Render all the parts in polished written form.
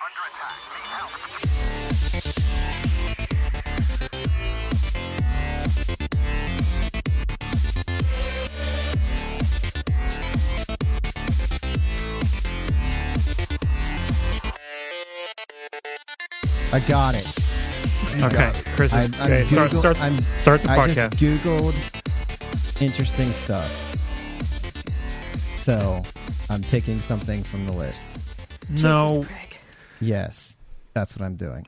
I got it. Okay, Chris. Start the podcast. I just Googled interesting stuff. So I'm picking something from the list. No. Yes, that's what I'm doing.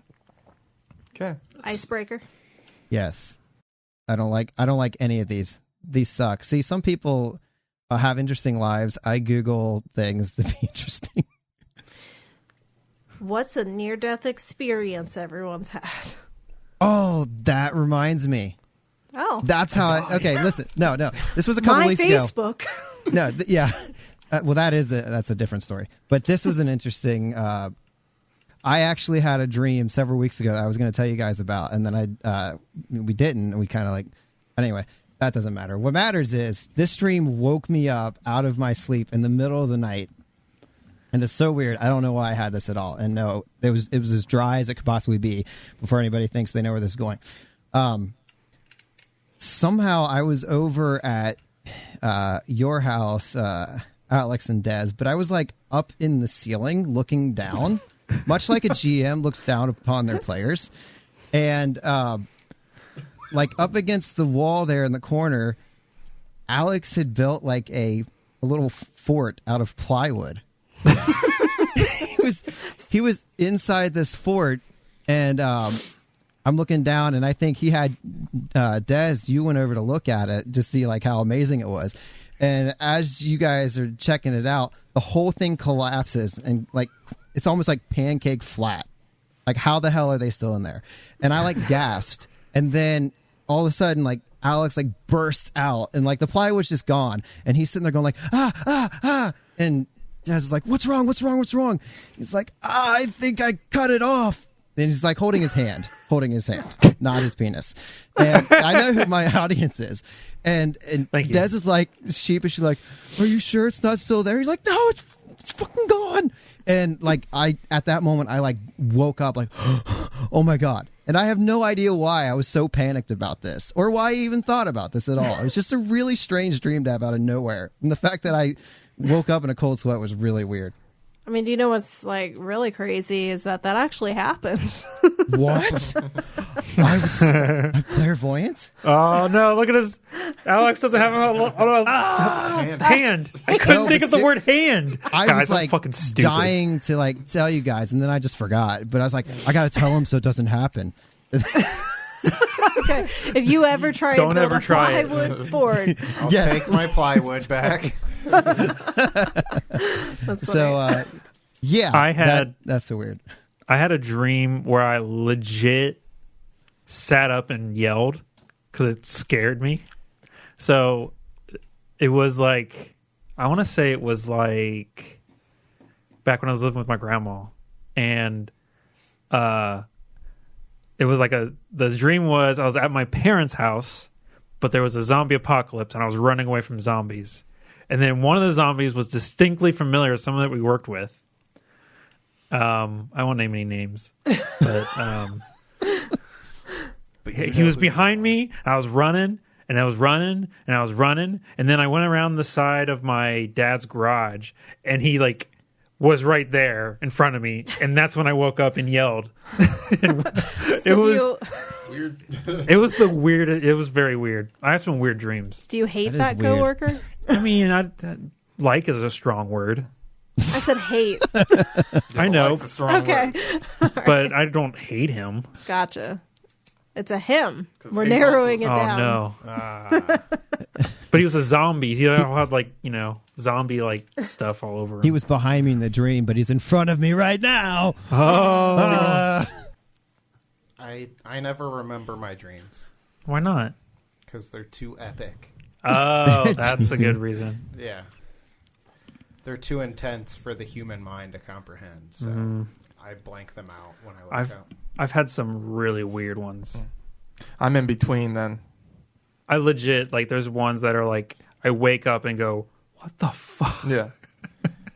Okay. Icebreaker. Yes. I don't like any of these. These suck. See, some people have interesting lives. I Google things to be interesting. What's a near-death experience everyone's had? Oh, that reminds me. Oh. That's how okay, listen. No. This was a couple weeks ago. My Facebook. No, yeah. Well, that's a different story. But this was an interesting I actually had a dream several weeks ago that I was going to tell you guys about, and then we didn't, and we kind of like anyway, that doesn't matter. What matters is this dream woke me up out of my sleep in the middle of the night. And it's so weird. I don't know why I had this at all. And no, it was as dry as it could possibly be before anybody thinks they know where this is going. Somehow I was over at your house, Alex and Des, but I was like up in the ceiling looking down, much like a GM looks down upon their players. And like up against the wall there in the corner, Alex had built like a little fort out of plywood. he was inside this fort, and I'm looking down, and I think he had Des. You went over to look at it to see like how amazing it was, and as you guys are checking it out, the whole thing collapses, and like it's almost like pancake flat. Like, how the hell are they still in there? And I like gasped, and then all of a sudden, like Alex like bursts out, and like the plywood's just gone, and he's sitting there going like and Des is like, what's wrong? He's like, I think I cut it off. And he's like holding his hand, not his penis. And I know who my audience is. And Des is like sheepishly like, are you sure it's not still there? He's like, no, it's fucking gone. And like at that moment I like woke up like, oh my God. And I have no idea why I was so panicked about this or why I even thought about this at all. It was just a really strange dream to have out of nowhere. And the fact that I woke up in a cold sweat was really weird. I mean, do you know what's like really crazy is that actually happened. What? I'm clairvoyant? Oh no, look at this. Alex doesn't have a hand. I couldn't think of the word hand. I Guys, was like fucking stupid. dying to like tell you guys, and then I just forgot. But I was like, I gotta tell him so it doesn't happen. Okay, if you ever try Don't to build ever a try plywood fort, I'll take my plywood back. So yeah, that's so weird. I had a dream where I legit sat up and yelled because it scared me. So it was like, I want to say it was like back when I was living with my grandma, and it was like the dream was I was at my parents' house, but there was a zombie apocalypse and I was running away from zombies. And then one of the zombies was distinctly familiar with someone that we worked with. I won't name any names, but he was behind me. I was running, and I was running, and I was running, and then I went around the side of my dad's garage, and he like was right there in front of me, and that's when I woke up and yelled. It was weird. It was the weirdest. It was very weird. I have some weird dreams. do you hate that coworker? I mean, like is a strong word. I said hate. I know. Like's a strong Okay. word. But I don't hate him. Gotcha. It's a him. 'Cause We're hate's narrowing it Oh down. no. Ah. But he was a zombie. He had like, zombie like stuff all over him. He was behind me in the dream, but he's in front of me right now. I never remember my dreams Why not? because they're too epic. Oh, that's a good reason. Yeah. They're too intense for the human mind to comprehend. So I blank them out when I wake up. I've had some really weird ones. I'm in between then. I legit, like, there's ones that are like, I wake up and go, what the fuck? Yeah.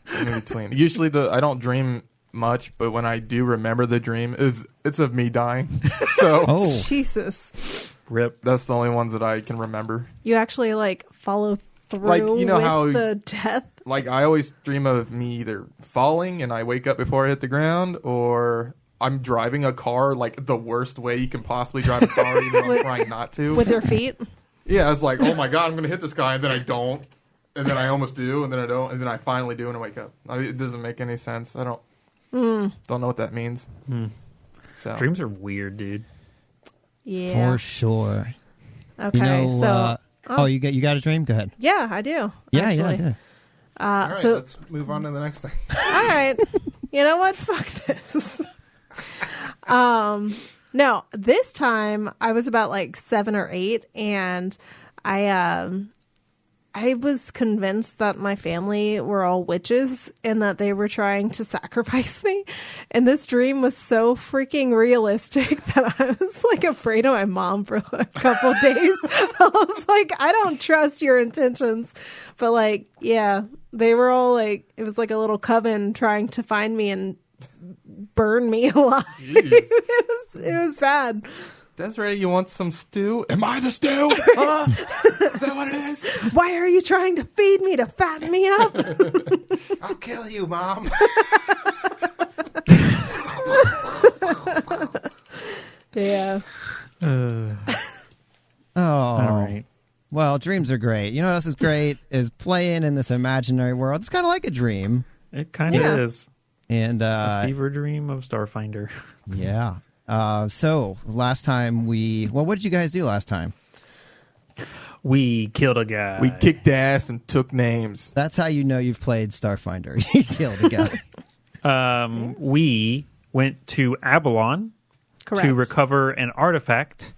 I'm in between. Usually I don't dream much, but when I do remember the dream, it's of me dying. So Oh, Jesus. Rip. that's the only ones that I can remember. You actually follow through Like, you know with how- the death. Like, I always dream of me either falling and I wake up before I hit the ground, or I'm driving a car like the worst way you can possibly drive a car, even though I'm trying not to. With your feet. Yeah, it's like, oh my god, I'm going to hit this guy, and then I don't. And then I almost do, and then I don't, and then I finally do, and I wake up. It doesn't make any sense. I don't know what that means. So Dreams are weird, dude. Yeah. for sure. Okay. You know, so you got a dream? Go ahead. yeah, I do. Yeah, actually. I do. All right, so let's move on to the next thing. all right. You know what? Fuck this. No, this time I was about 7 or 8, and I was convinced that my family were all witches and that they were trying to sacrifice me. And this dream was so freaking realistic that I was afraid of my mom for a couple days. I was like, I don't trust your intentions. But yeah, they were all it was like a little coven trying to find me and burn me alive. It was bad. Desiree, you want some stew? Am I the stew? Huh? Is that what it is? Why are you trying to feed me to fatten me up? I'll kill you, Mom. Yeah. Oh, All right. Well, dreams are great. You know what else is great is playing in this imaginary world. It's kind of like a dream, It kind of Yeah. is. and A fever dream of Starfinder. yeah. So last time what did you guys do last time? We killed a guy. We kicked ass and took names. That's how you know you've played Starfinder. You killed a guy. We went to Abalon Correct. to recover an artifact,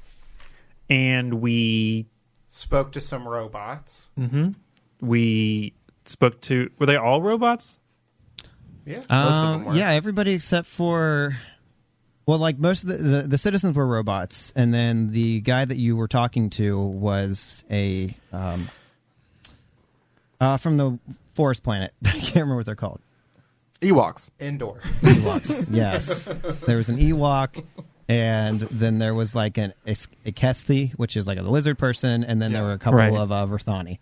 and we Spoke to some robots. we spoke to. Were they all robots? Yeah. Most of them were. Yeah, everybody except for, most of the citizens were robots, and then the guy that you were talking to was a from the forest planet. I can't remember what they're called. Ewoks. Indoor. Ewoks. Yes, there was an Ewok, and then there was a Kesthi, which is a lizard person, and then there were a couple Right. of Verthani.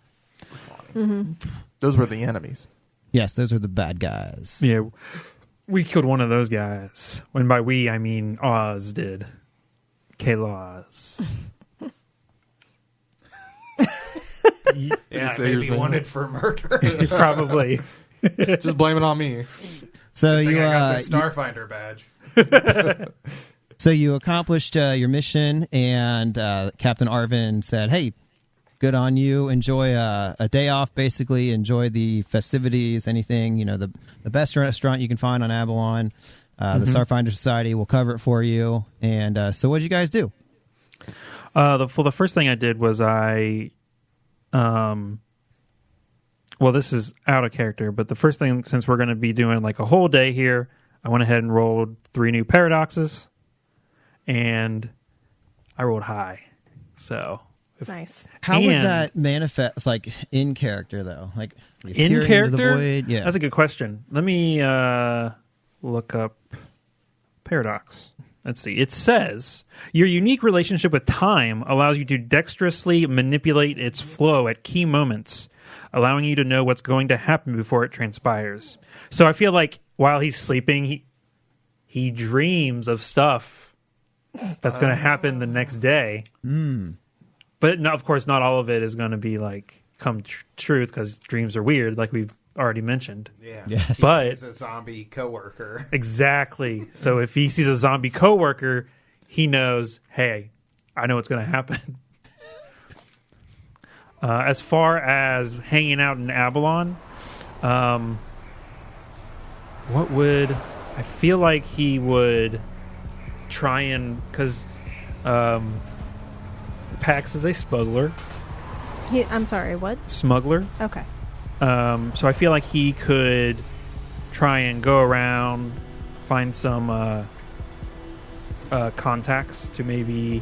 Those were the enemies. Yes, those were the bad guys. Yeah, we killed one of those guys. When by we, I mean Oz did. Kayloz. Yeah, say maybe yours, wanted for murder. Probably. Just blame it on me. So I think you I got the Starfinder badge. So you accomplished your mission, and Captain Arvin said, "Hey, good on you. Enjoy a day off. Basically, enjoy the festivities. Anything the best restaurant you can find on Avalon. The Starfinder Society will cover it for you." And so, what did you guys do? The first thing I did was this is out of character, but the first thing, since we're going to be doing a whole day here, I went ahead and rolled 3 new paradoxes, and I rolled high. So Nice. How would And- that manifest, in character, though? in peering into character, the void? Yeah. that's a good question. Let me look up paradox. Let's see. It says your unique relationship with time allows you to dexterously manipulate its flow at key moments, allowing you to know what's going to happen before it transpires. So I feel like while he's sleeping, he dreams of stuff that's going to happen the next day. But no, of course, not all of it is going to be come truth, because dreams are weird, like we've already mentioned. Yeah. Yes. But He's a zombie coworker. exactly. So if he sees a zombie coworker, he knows, hey, I know what's going to happen. As far as hanging out in Abalon, I feel like he would try and, because Pax is a smuggler. I'm sorry, what? Smuggler. Okay. So I feel like he could try and go around, find some contacts to maybe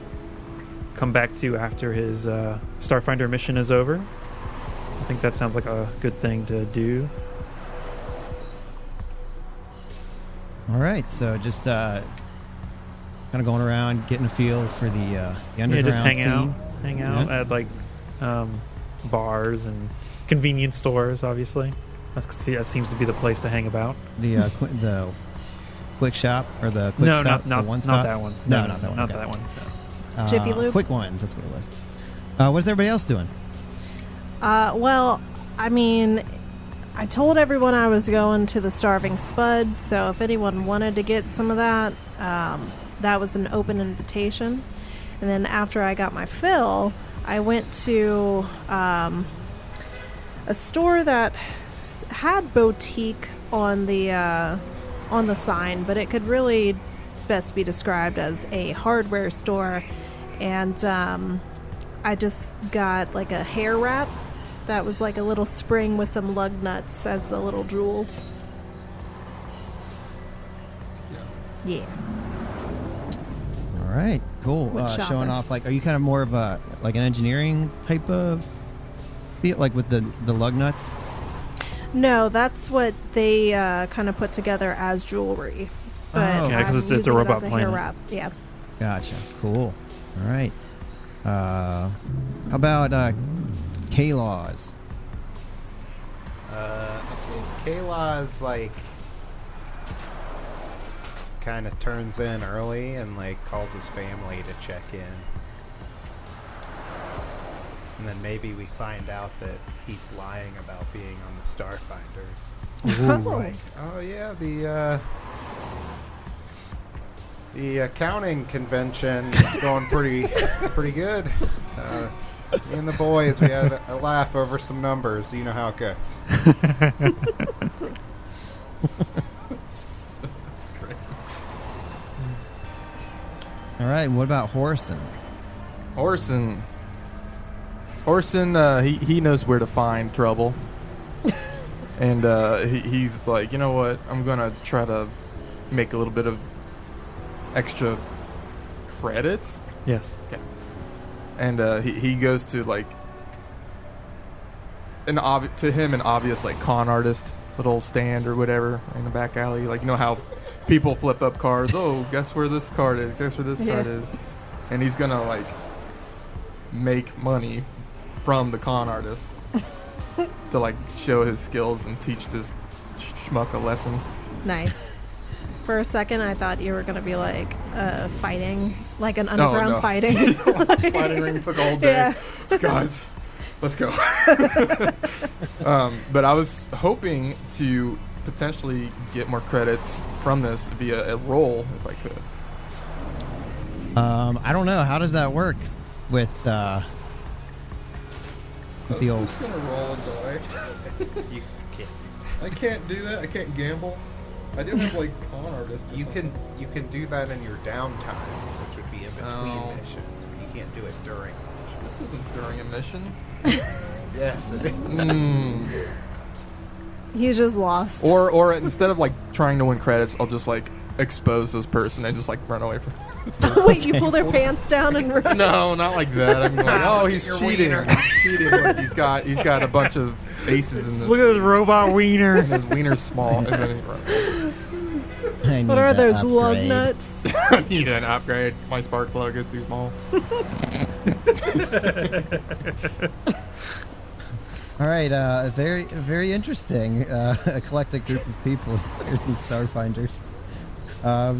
come back to after his Starfinder mission is over. I think that sounds like a good thing to do. All right, so just kind of going around, getting a feel for the underground Yeah, just scene. hang out at like bars and convenience stores. Obviously, that seems to be the place to hang about. The quick shop or the quick stop, not the one stop? not that one. No, not that one. Not Okay. that one. Jiffy Lube? Quick ones, that's what it was. What's everybody else doing? Well, I mean, I told everyone I was going to the Starving Spud, so if anyone wanted to get some of that, that was an open invitation. And then after I got my fill, I went to a store that had boutique on the sign, but it could really best be described as a hardware store. And I just got like a hair wrap that was like a little spring with some lug nuts as the little jewels. Yeah. All right, cool. Went Showing shopping. off, like, are you kind of more of a like an engineering type of feel, like with the lug nuts? No, that's what they kind of put together as jewelry. But Oh. Yeah, 'cause I'm it's a using it robot as a hair planet. wrap. Yeah. Gotcha. Cool. All right. How about Kayloz? Kayloz like kind of turns in early and like calls his family to check in. And then maybe we find out that he's lying about being on the Starfinders. It's like, oh yeah, the accounting convention is going pretty good. Me and the boys, we had a laugh over some numbers. You know how it goes. That's great. All right. What about Horrison? Horrison, he knows where to find trouble. And he's like, you know what? I'm going to try to make a little bit of extra credits. Yes. Okay. And he goes to like to him an obvious like con artist little stand or whatever in the back alley. Like, you know how people flip up cars. Oh, guess where this card is? Guess where this card is? And he's gonna like make money from the con artist to like show his skills and teach this schmuck a lesson. Nice. For a second, I thought you were going to be like fighting, like an underground no. fighting. Fighting ring took a whole day. Yeah. Guys, let's go. But I was hoping to potentially get more credits from this via a roll if I could. I don't know. How does that work with the old? just gonna roll a die. You can't do I can't do that. I can't gamble. I do have like con artist. that. You can do that in your downtime, which would be in between Oh. missions, but you can't do it during. This isn't during a mission. Yes, it is. He's just lost. Or instead of like trying to win credits, I'll just like expose this person and just like run away from. Wait, you pull their pants down and run? No, not like that. I'm like, oh, he's Your cheating. wiener. He's cheating. Look, he's got a bunch of aces in this. Look at this robot wiener. And his wiener's small, and then he runs. I What need are to those lug upgrade. nuts? I need an upgrade. My spark plug is too small. All right. Very very interesting. Eclectic group of people here in Starfinders.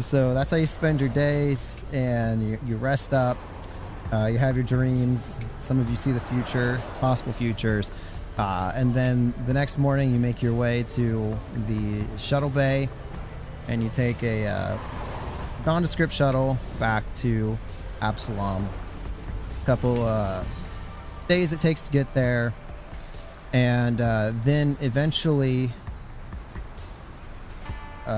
So that's how you spend your days, and you rest up. You have your dreams. Some of you see the future, possible futures. And then the next morning, you make your way to the shuttle bay, and you take a nondescript shuttle back to Absalom. A couple days it takes to get there, and then eventually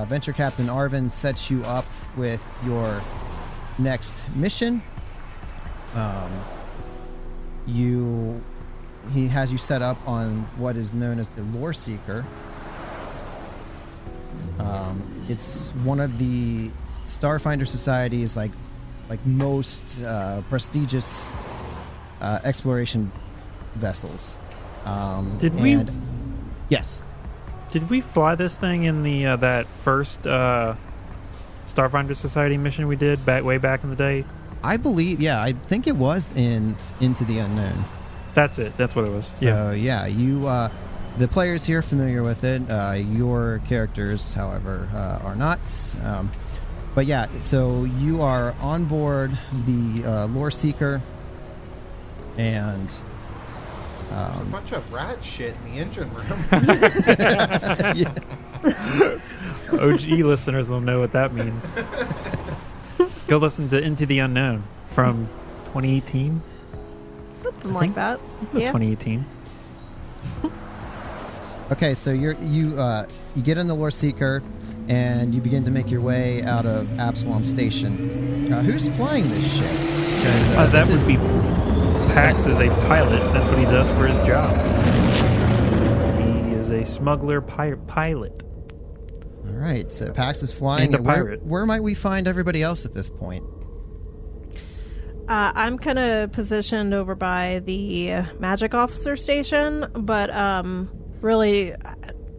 Venture Captain Arvin sets you up with your next mission. He has you set up on what is known as the Lore Seeker. It's one of the Starfinder Society's like most prestigious exploration vessels. Did we? Yes. Did we fly this thing in the that first Starfinder Society mission we did way back in the day? I believe, I think it was in Into the Unknown. That's it. That's what it was. So, you, the players here are familiar with it. Your characters, however, are not. But yeah, so you are on board the Lore Seeker, and There's a bunch of rat shit in the engine room. OG listeners will know what that means. Go listen to Into the Unknown from 2018. Something like that. It was 2018. Okay, so you get in the Lore Seeker, and you begin to make your way out of Absalom Station. Who's flying this ship? That would be Pax is a pilot. That's what he does for his job. He is a smuggler pilot. All right, so Pax is flying. And a pirate. Where might we find everybody else at this point? I'm kind of positioned over by the magic officer station, but really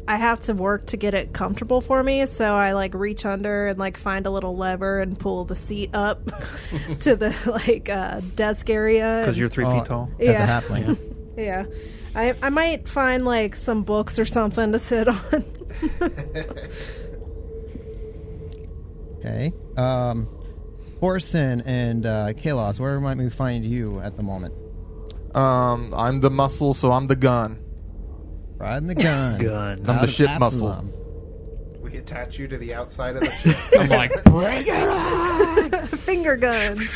I have to work to get it comfortable for me, so I reach under and find a little lever and pull the seat up to the desk area. Because you're 3 feet tall. As a halfling. Yeah. I might find some books or something to sit on. Okay. Horrison and Kayloz, where might we find you at the moment? I'm the muscle, so I'm the gun. Riding the gun. I'm the ship Absalom. muscle. We attach you to the outside of the ship. I'm like, bring it on! Finger guns.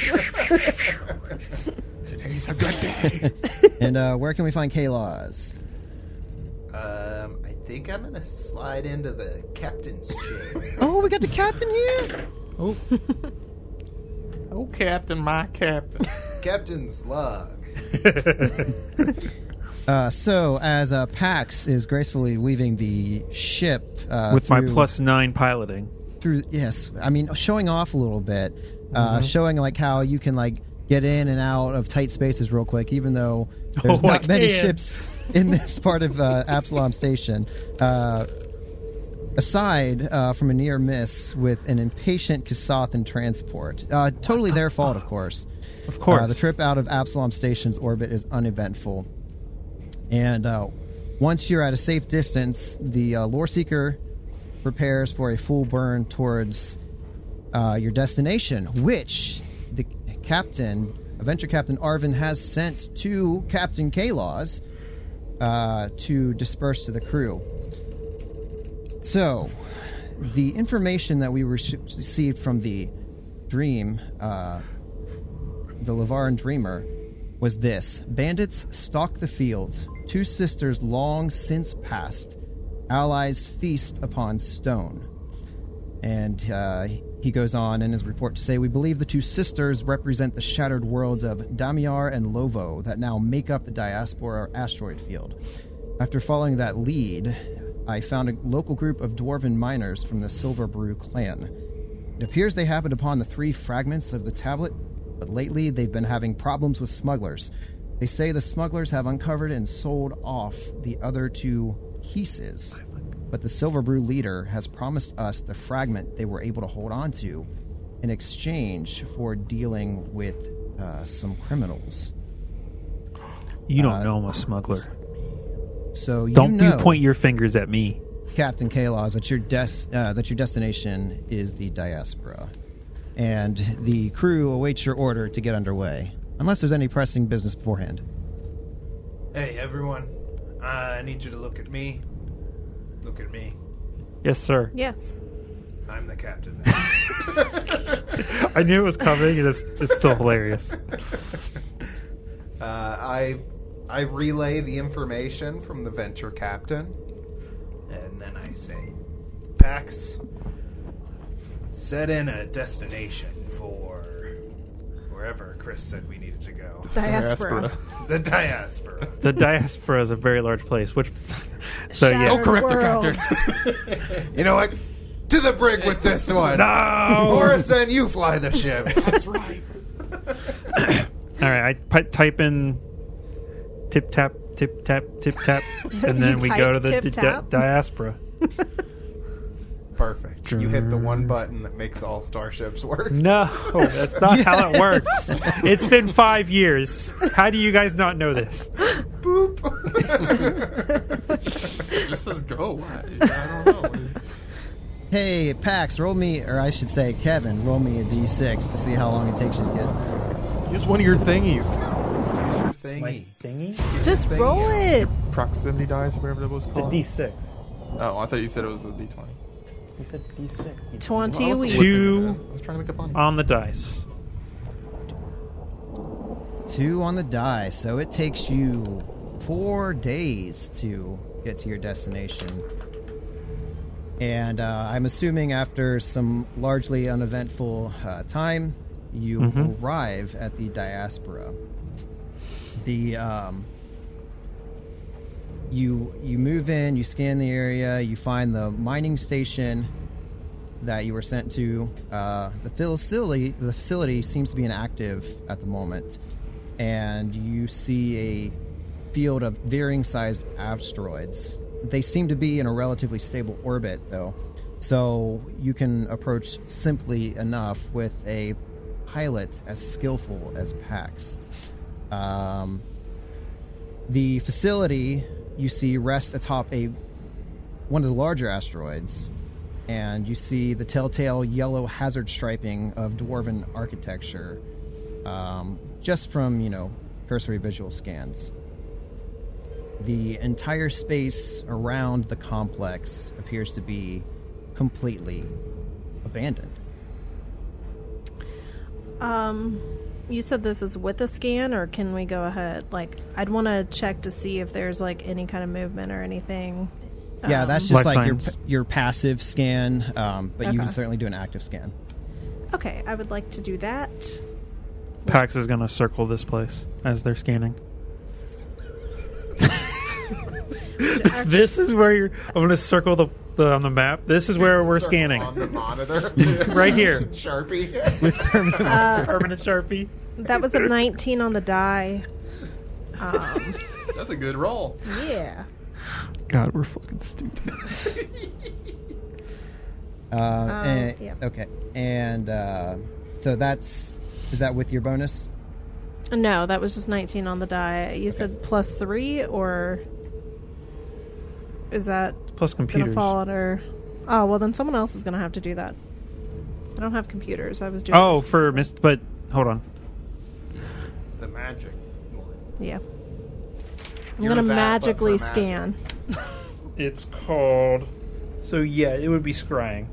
Today's a good day. And where can we find Kayloz? I think I'm gonna slide into the captain's chair. Oh, we got the captain here. Oh, Captain, my Captain. Captain's log. So, as Pax is gracefully leaving the ship with my +9 piloting. Showing off a little bit, showing how you can get in and out of tight spaces real quick, even though there's not many ships in this part of Absalom Station. Aside from a near miss with an impatient Kasathan transport. Totally their fault, of course. Of course. The trip out of Absalom Station's orbit is uneventful. And once you're at a safe distance, the Lore Seeker prepares for a full burn towards your destination, which the captain, Adventure Captain Arvin, has sent to Captain Kayloz to disperse to the crew. So, the information that we received from the dream, the Levaran Dreamer, was this. Bandits stalk the fields. 2 sisters long since passed. Allies feast upon stone. And he goes on in his report to say, we believe the 2 sisters represent the shattered worlds of Damiar and Lovo that now make up the Diaspora asteroid field. After following that lead, I found a local group of dwarven miners from the Silver Brew clan. It appears they happened upon the 3 fragments of the tablet, but lately they've been having problems with smugglers. They say the smugglers have uncovered and sold off the other 2 pieces, but the Silver Brew leader has promised us the fragment they were able to hold on to in exchange for dealing with some criminals. You don't know I'm a smuggler. So don't you point your fingers at me, Captain Kayloz, that your destination is the Diaspora, and the crew awaits your order to get underway, unless there's any pressing business beforehand. Hey, everyone. I need you to look at me. Look at me. Yes, sir. Yes. I'm the captain. I knew it was coming, and it's still hilarious. I relay the information from the venture captain, and then I say, Pax, set in a destination for wherever Chris said we needed to go. Diaspora. The Diaspora. The Diaspora is a very large place, which... So, Shattered yeah. Don't correct worlds. the captain. You know what? To the brig with this one. No! Horrison, you fly the ship. That's right. All right, I type in tip tap, and then we go to the tip tap? Diaspora. Perfect. You hit the one button that makes all starships work. No, that's not how it works. It's been 5 years. How do you guys not know this? Boop. It just says go. I don't know. Hey, Pax, roll me, or I should say, Kevin, roll me a d6 to see how long it takes you to get there. Use one of your thingies. Thingy. Thingy? Just roll it. Proximity dice or whatever that was It's a called. D6. Oh, I thought you said it was a D20. He said D6. 20 I was weeks. Two. I was trying to make a funny. On the dice. 2 on the die, so it takes you 4 days to get to your destination. And I'm assuming after some largely uneventful time, you arrive at the Diaspora. The you move in, you scan the area, you find the mining station that you were sent to. The facility seems to be inactive at the moment, and you see a field of varying-sized asteroids. They seem to be in a relatively stable orbit, though, so you can approach simply enough with a pilot as skillful as Pax. The facility you see rests atop one of the larger asteroids, and you see the telltale yellow hazard striping of dwarven architecture, just from cursory visual scans. The entire space around the complex appears to be completely abandoned. You said this is with a scan, or can we go ahead? I'd want to check to see if there's any kind of movement or anything. Yeah, that's just Life like science. your passive scan, but you can Okay. certainly do an active scan. Okay, I would like to do that. Pax is going to circle this place as they're scanning. This is where I'm going to circle the on the map. This is where we're Circle scanning. on the monitor. Right here. Sharpie. Permanent Sharpie. That was a 19 on the die. That's a good roll. Yeah. God, we're fucking stupid. Yeah. Okay, and so is that with your bonus? No, that was just 19 on the die. You said +3, or is that Plus going to computers. fall under? Oh, well, then someone else is going to have to do that. I don't have computers. I was doing. Oh, this for myself. but hold on. The magic one. Yeah. I'm You're going to that, but for magically magic. scan. It's called. So yeah, it would be scrying.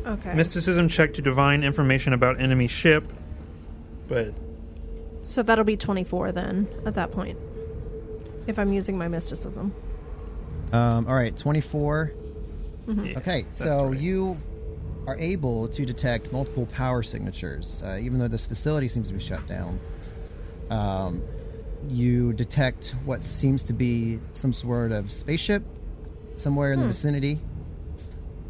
Okay. Mysticism check to divine information about enemy ship, but So that'll be 24 then at that point, if I'm using my mysticism. All right, 24. yeah, Okay, that's so right. you are able to detect multiple power signatures, even though this facility seems to be shut down. You detect what seems to be some sort of spaceship somewhere in the vicinity,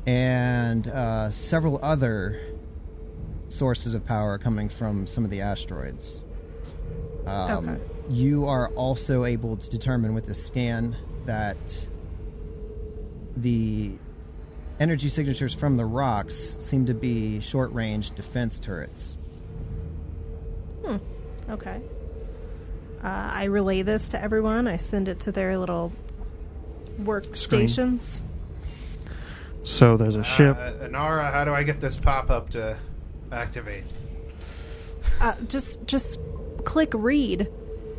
and several other sources of power coming from some of the asteroids. Okay. You are also able to determine with the scan that the energy signatures from the rocks seem to be short-range defense turrets. Okay. I relay this to everyone. I send it to their little workstations. So there's a ship. Anara, how do I get this pop-up to activate? Just click read.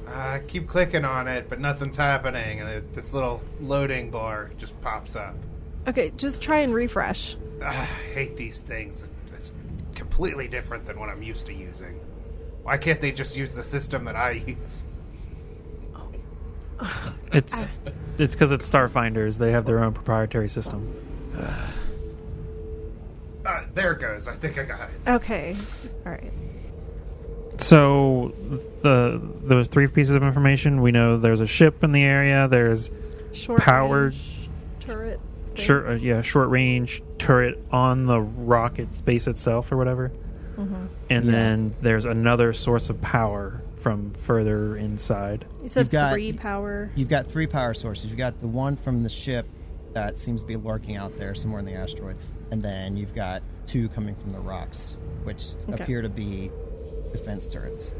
I keep clicking on it, but nothing's happening, and this little loading bar just pops up. Okay, just try and refresh. I hate these things. It's completely different than what I'm used to using. Why can't they just use the system that I use? It's because it's Starfinders. They have their own proprietary system. There it goes. I think I got it. Okay. All right. So those 3 pieces of information. We know there's a ship in the area. There's Short Powered range turret. things. short range turret on the rocket space itself or whatever. And Yeah. then there's another source of power from further inside. You said You've got- 3 power. You've got 3 power sources. You've got the one from the ship that seems to be lurking out there somewhere in the asteroid. and then you've got 2 coming from the rocks, which appear to be defense turrets.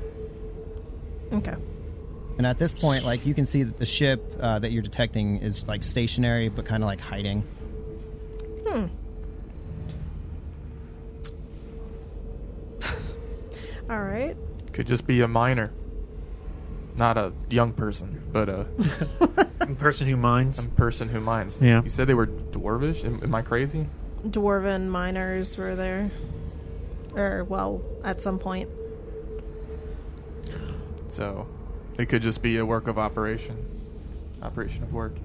Okay. And at this point, like, you can see that the ship that you're detecting is like stationary, but kind of like hiding. All right. Could just be a miner. Not a young person, but a Person who minds. person who mines. Yeah. You said they were dwarvish? Am I crazy? Dwarven miners were there. Or, well, at some point. So it could just be a work of operation. Operation of work.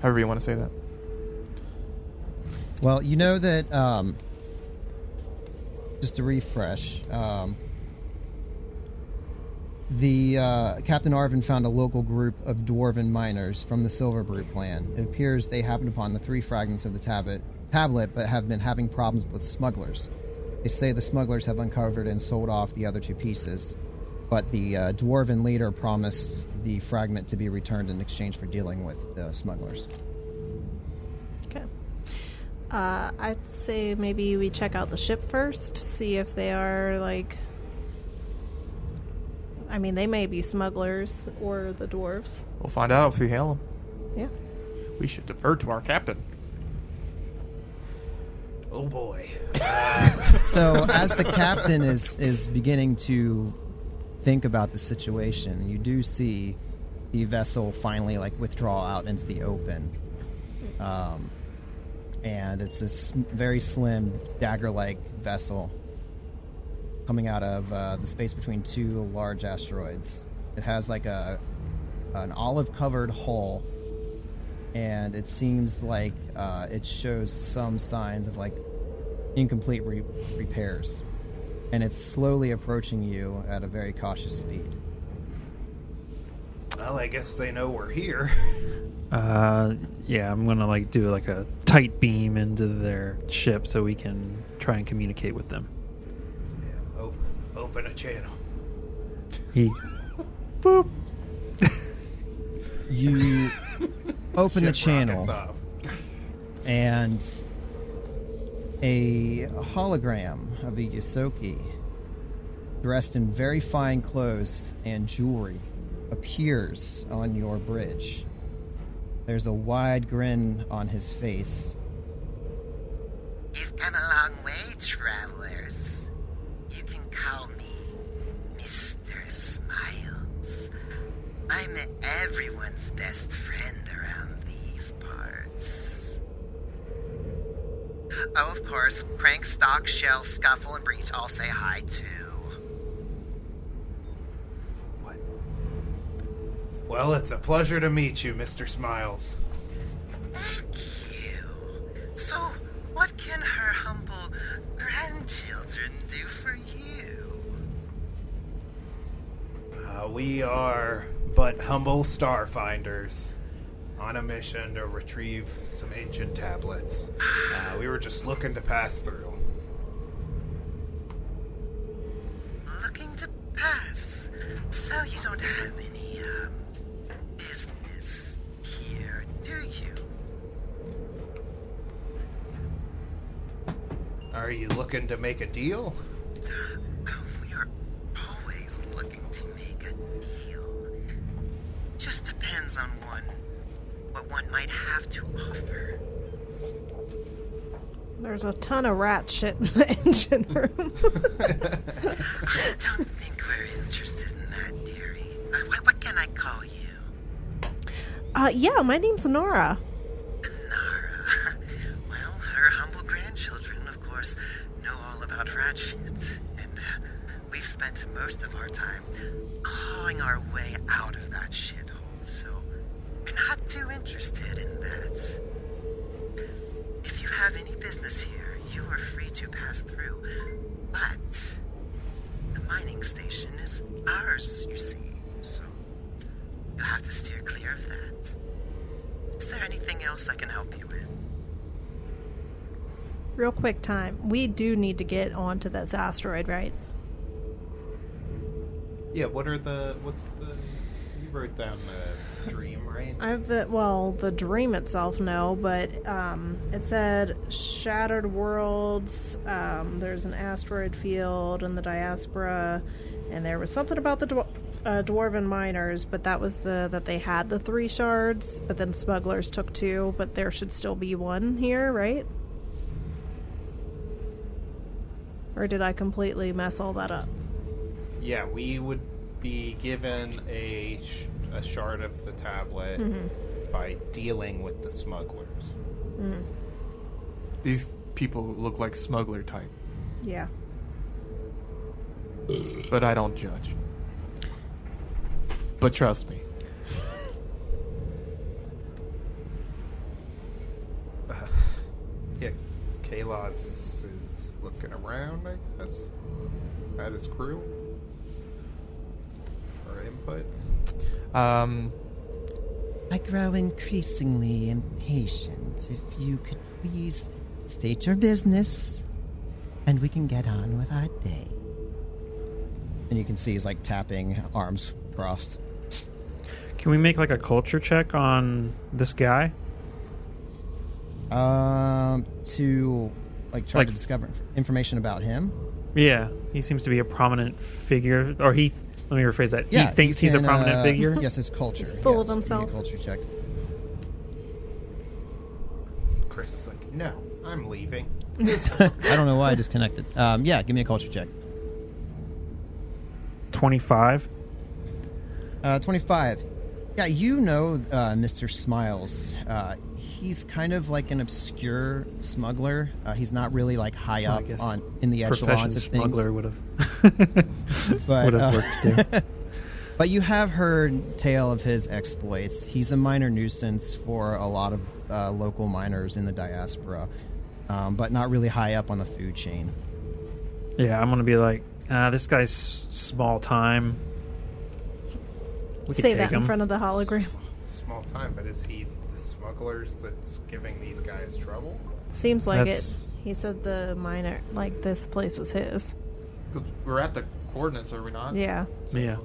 However you want to say that. Well, you know that, just to refresh, the Captain Arvin found a local group of dwarven miners from the Silver Brute clan. It appears they happened upon the 3 fragments of the tablet, but have been having problems with smugglers. They say the smugglers have uncovered and sold off the other 2 pieces, but the dwarven leader promised the fragment to be returned in exchange for dealing with the smugglers. Okay. I'd say maybe we check out the ship first, see if they are, like... I mean, they may be smugglers or the dwarves. We'll find out if we hail them. Yeah. We should defer to our captain. Oh boy. So as the captain is beginning to think about the situation, you do see the vessel finally like withdraw out into the open. And it's this very slim dagger-like vessel coming out of the space between 2 large asteroids. It has like an olive-covered hull, and it seems like it shows some signs of like incomplete repairs, and it's slowly approaching you at a very cautious speed. Well, I guess they know we're here. Yeah, I'm gonna like do like a tight beam into their ship so we can try and communicate with them. Yeah, open a channel. Boop. You open the Ship channel, rockets off. and a hologram of a Yosoki, dressed in very fine clothes and jewelry, appears on your bridge. There's a wide grin on his face. You've come a long way, travelers. You can call me Mr. Smiles. I'm everyone's best friend around these parts. Oh, of course, Crank, Stock, Shell, Scuffle, and Breach all say hi, too. Well, it's a pleasure to meet you, Mr. Smiles. Thank you. So, what can her humble grandchildren do for you? We are but humble Starfinders on a mission to retrieve some ancient tablets. We were just looking to pass through. Looking to pass. So you don't have any, business here, do you? Are you looking to make a deal? Oh, you're always looking to make a deal. Just depends on what one might have to offer. There's a ton of rat shit in the engine room. I don't think we're interested in that, dearie. What can I call you? Yeah, my name's Anara. Anara. Well, her humble grandchildren, of course, know all about rat shit. And we've spent most of our time clawing our way out of that shithole, so we're not too interested in that. If you have any business here, you are free to pass through. But the mining station is ours, you see, so you'll have to steer clear of that. Is there anything else I can help you with? Real quick time. We do need to get onto this asteroid, right? Yeah, what's the... You wrote down the dream right? I have the dream itself, no, but it said shattered worlds. There's an asteroid field in the Diaspora, and there was something about the dwarven miners, but that was that they had the 3 shards, but then smugglers took 2, but there should still be 1 here, right? Or did I completely mess all that up? Yeah, we would be given a shard of the tablet by dealing with the smugglers. These people look like smuggler type, Yeah. but I don't judge. But trust me. Yeah, Kayloz is looking around, I guess, at his crew for input. I grow increasingly impatient. If you could please state your business, and we can get on with our day. And you can see he's like tapping, arms crossed. Can we make like a culture check on this guy? To like try to discover information about him. Yeah, he seems to be a prominent figure, or he. Let me rephrase that. Yeah, he thinks he's a prominent figure. Yes, his culture. He's full of Yes, give me a himself. Culture check. Chris is like, no, I'm leaving. I don't know why I disconnected. Yeah, give me a culture check. 25. 25. Yeah, you know Mr. Smiles. He's kind of like an obscure smuggler. He's not really like high up guess in the echelons of smuggler things. would have But, would have worked too. But you have heard tale of his exploits. He's a minor nuisance for a lot of local miners in the Diaspora, but not really high up on the food chain. Yeah, I'm gonna be like, this guy's small time. We could Say take that in him. front of the hologram. Small time, but is he the smugglers that's giving these guys trouble? Seems like That's- it. He said the miner, like this place was his. 'Cause we're at the coordinates, are we not? Yeah. Yeah.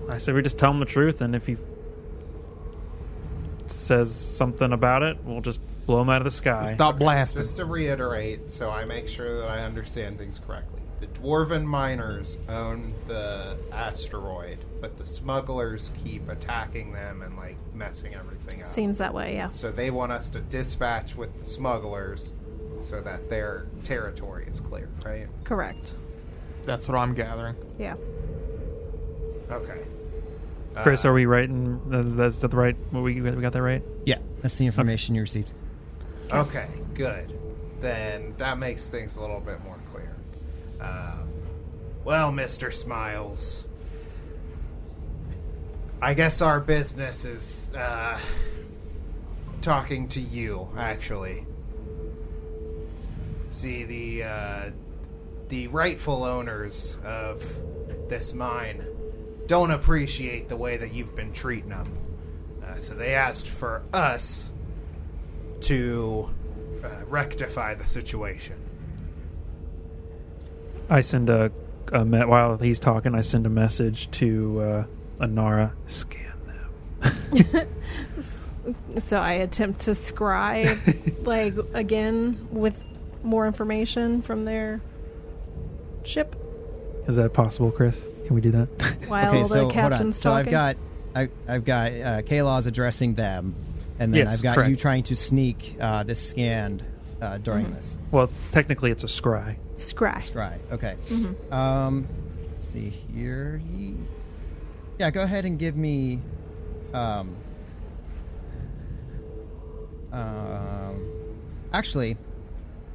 I said we just tell him the truth, and if he says something about it, we'll just blow him out of the sky. Stop blasting. Just to reiterate, so I make sure that I understand things correctly. The dwarven miners own the asteroid, but the smugglers keep attacking them and like messing everything up. Seems that way, yeah. So they want us to dispatch with the smugglers so that their territory is clear, right? Correct. That's what I'm gathering. Yeah. Okay. Chris, are we right? That's the right? We got that right? Yeah, that's the information you received. Okay, good. Then that makes things a little bit more clear. Well, Mr. Smiles, I guess our business is talking to you, actually. See, the rightful owners of this mine don't appreciate the way that you've been treating them. So they asked for us to rectify the situation. I send while he's talking, I send a message to Anara. Scan them. So I attempt to scribe, like, again, with more information from their ship Is that possible, Chris? Can we do that? while Okay, the so hold on. captain's So talking. I've got Kayloz addressing them, and then Yes, I've got correct. you trying to sneak this scanned during this. Well, technically, it's a scry. Scry. Right. Okay. Let's see here. Yeah, go ahead and give me. Actually,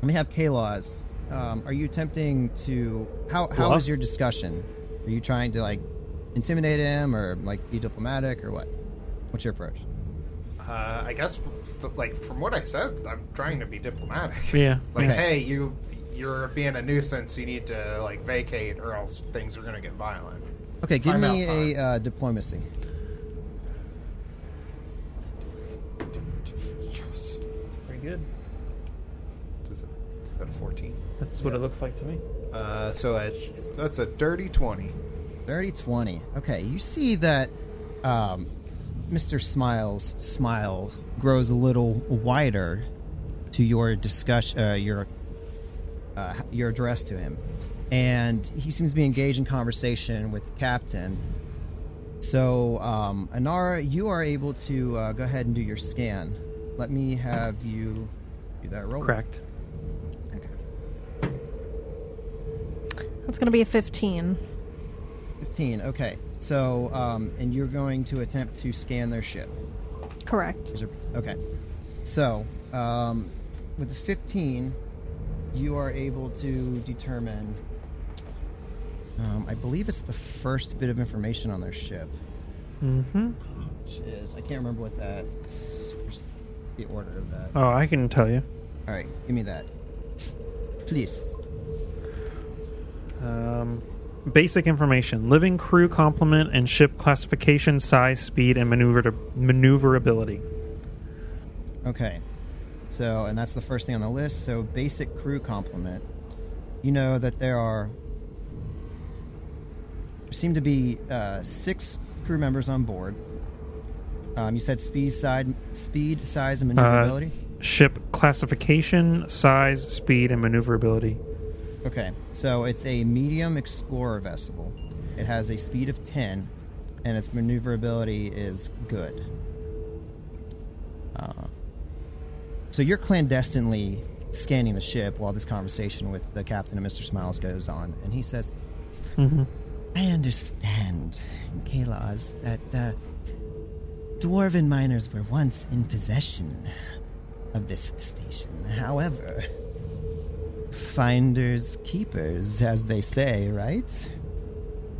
let me have Kayloz. Are you attempting to? How What? was your discussion? Are you trying to like intimidate him or like be diplomatic or what? What's your approach? I guess, like, from what I said, I'm trying to be diplomatic. Yeah. Like, Okay. hey, you're being a nuisance. You need to, like, vacate or else things are going to get violent. Okay, give Time me out a diplomacy. Very good. Is that a 14? That's what it looks like to me. So that's a dirty 20. Dirty 20. Okay, you see that Mr. Smile's smile grows a little wider to your discussion, your address to him, and he seems to be engaged in conversation with the captain. So, Anara, you are able to go ahead and do your scan. Let me have you do that roll. Correct. That's going to be a 15. 15. Okay. So, and you're going to attempt to scan their ship. Correct. Okay. So, with the 15, you are able to determine. I believe it's the first bit of information on their ship. Mm-hmm. Which is, I can't remember what that. Where's the order of that? Oh, I can tell you. All right, give me that, please. Basic information: living crew complement and ship classification, size, speed, and maneuverability. Okay. So, and that's the first thing on the list. So, basic crew complement. You know that there seem to be 6 crew members on board. You said speed, size, and maneuverability? Ship classification, size, speed, and maneuverability. Okay, so it's a medium explorer vessel. It has a speed of 10, and its maneuverability is good. So you're clandestinely scanning the ship while this conversation with the captain and Mr. Smiles goes on, and he says, I understand, Kayloz, that dwarven miners were once in possession of this station. However, finders keepers, as they say, right?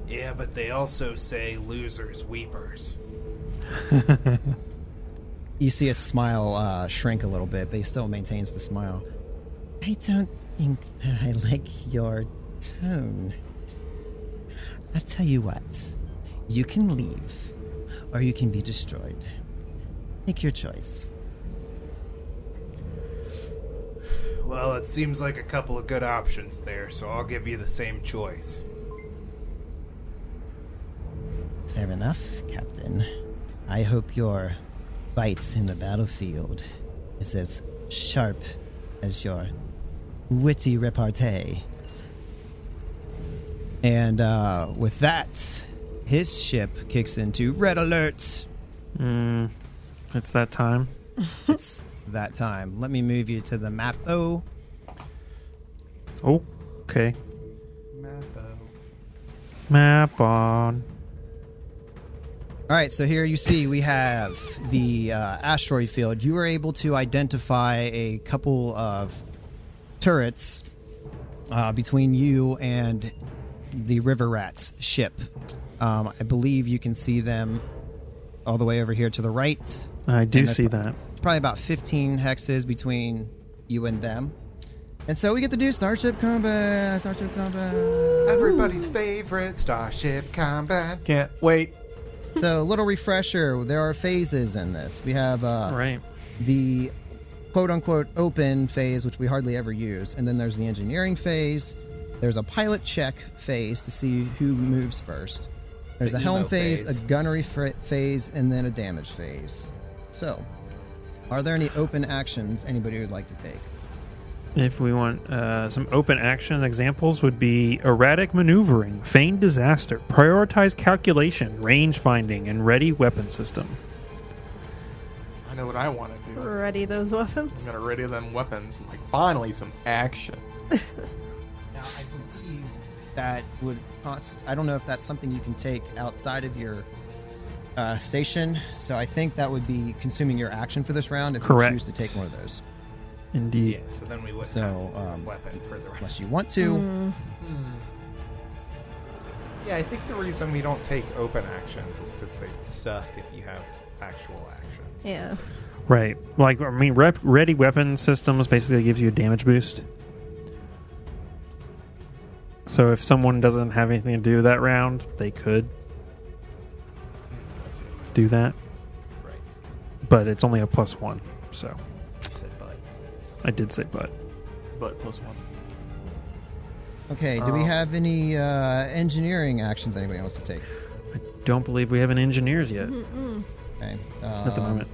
Yeah, but they also say losers weepers. You see a smile shrink a little bit, but he still maintains the smile. I don't think that I like your tone. I'll tell you what. You can leave, or you can be destroyed. Make your choice. Well, it seems like a couple of good options there, so I'll give you the same choice. Fair enough, Captain. I hope your fights in the battlefield is as sharp as your witty repartee. And with that, his ship kicks into red alert. It's that time. It's that time. Let me move you to the map. Oh. Okay. Map on. All right, so here you see we have the asteroid field. You were able to identify a couple of turrets between you and the River Rat's ship. I believe you can see them all the way over here to the right. I do see that. It's probably about 15 hexes between you and them. And so we get to do Starship Combat. Starship Combat. Everybody's favorite Starship Combat. Can't wait. So, little refresher. There are phases in this. We have Right. the quote-unquote open phase, which we hardly ever use. And then there's the engineering phase. There's a pilot check phase to see who moves first. There's The a helm emo phase, phase. a gunnery phase, and then a damage phase. So, are there any open actions anybody would like to take? If we want some open action examples, would be erratic maneuvering, feigned disaster, prioritized calculation, range finding, and ready weapon system. I know what I want to do. Ready those weapons. I'm gonna ready them weapons. Like, finally, some action. Now, I believe that would I don't know if that's something you can take outside of your station, so I think that would be consuming your action for this round if Correct. you choose to take one of those. Indeed. Yeah, so then we wouldn't So, have a weapon for the rest. Unless you want to. Yeah, I think the reason we don't take open actions is because they suck if you have actual actions. Yeah. Right. Like, I mean, ready weapon systems basically gives you a damage boost. So if someone doesn't have anything to do that round, they could do that. Right. But it's only a +1, so You said but. I did say but. But +1. Okay, do we have any engineering actions anybody wants to take? I don't believe we have any engineers yet. Okay. at the moment.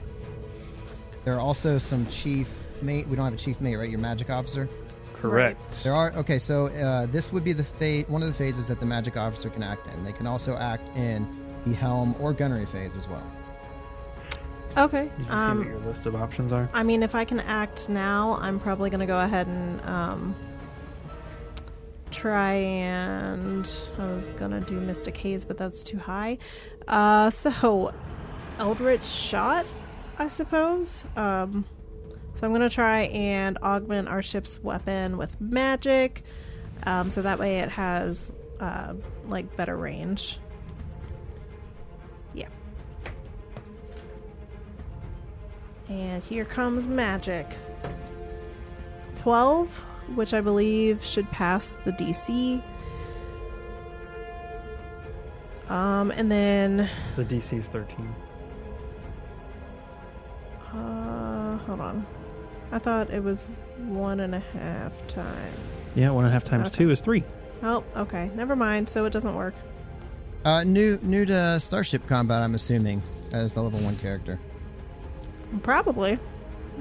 There are also some chief mate. We don't have a chief mate, right? Your magic officer. Correct. There are. Okay, so this would be one of the phases that the magic officer can act in. They can also act in the helm or gunnery phase as well. Okay. Did you see what your list of options are? I mean, if I can act now, I'm probably going to go ahead and try and... I was going to do Mystic Haze, but that's too high. So, Eldritch Shot, I suppose. So I'm going to try and augment our ship's weapon with magic. So that way it has, better range. Yeah. And here comes magic. 12, which I believe should pass the DC. And then... The DC is 13. Hold on. I thought it was 1.5 times. Yeah, 1.5 times Okay. 2 is 3. Oh, okay. Never mind. So it doesn't work. New to Starship Combat, I'm assuming, as the level 1 character. Probably.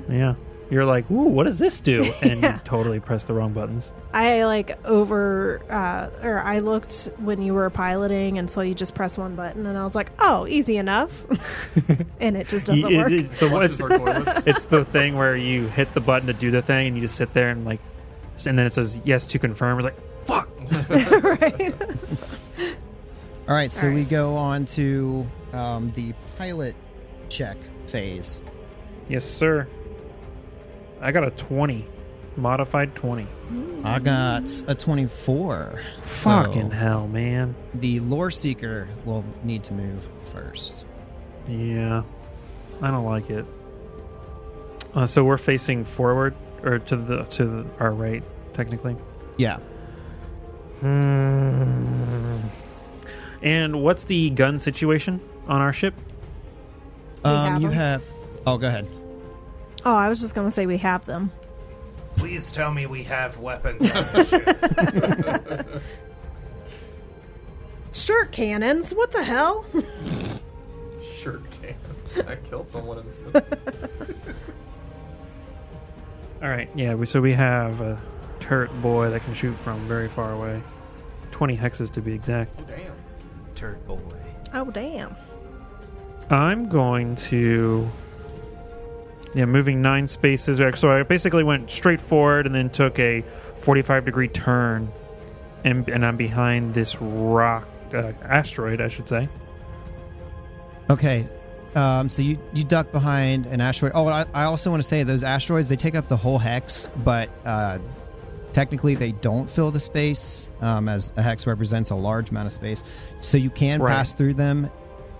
Yeah. You're like, ooh, what does this do? And Yeah. you totally press the wrong buttons. I I looked when you were piloting and saw you just press one button and I was like, oh, easy enough. And it just doesn't work. It's the thing where you hit the button to do the thing and you just sit there and and then it says yes to confirm. It's like, fuck. Right. All right, so All right. we go on to the pilot check phase. Yes, sir. I got a 20. Modified 20. I got a 24. Fucking So hell, man. the lore seeker will need to move first. Yeah. I don't like it. So we're facing forward or to our right, technically. Yeah. And what's the gun situation on our ship? have You them. have. Oh, go ahead. Oh, I was just going to say we have them. Please tell me we have weapons on the ship. Shirt cannons. What the hell? Shirt cans. I killed someone instantly. All right. Yeah. So we have a turret boy that can shoot from very far away. 20 hexes to be exact. Oh, damn. Turd boy. Oh, damn. I'm going to... Yeah, moving 9 spaces. So I basically went straight forward and then took a 45-degree turn. And I'm behind this rock... asteroid, I should say. Okay. So you duck behind an asteroid. Oh, I also want to say those asteroids, they take up the whole hex, but technically they don't fill the space, as a hex represents a large amount of space. So you can Right. pass through them.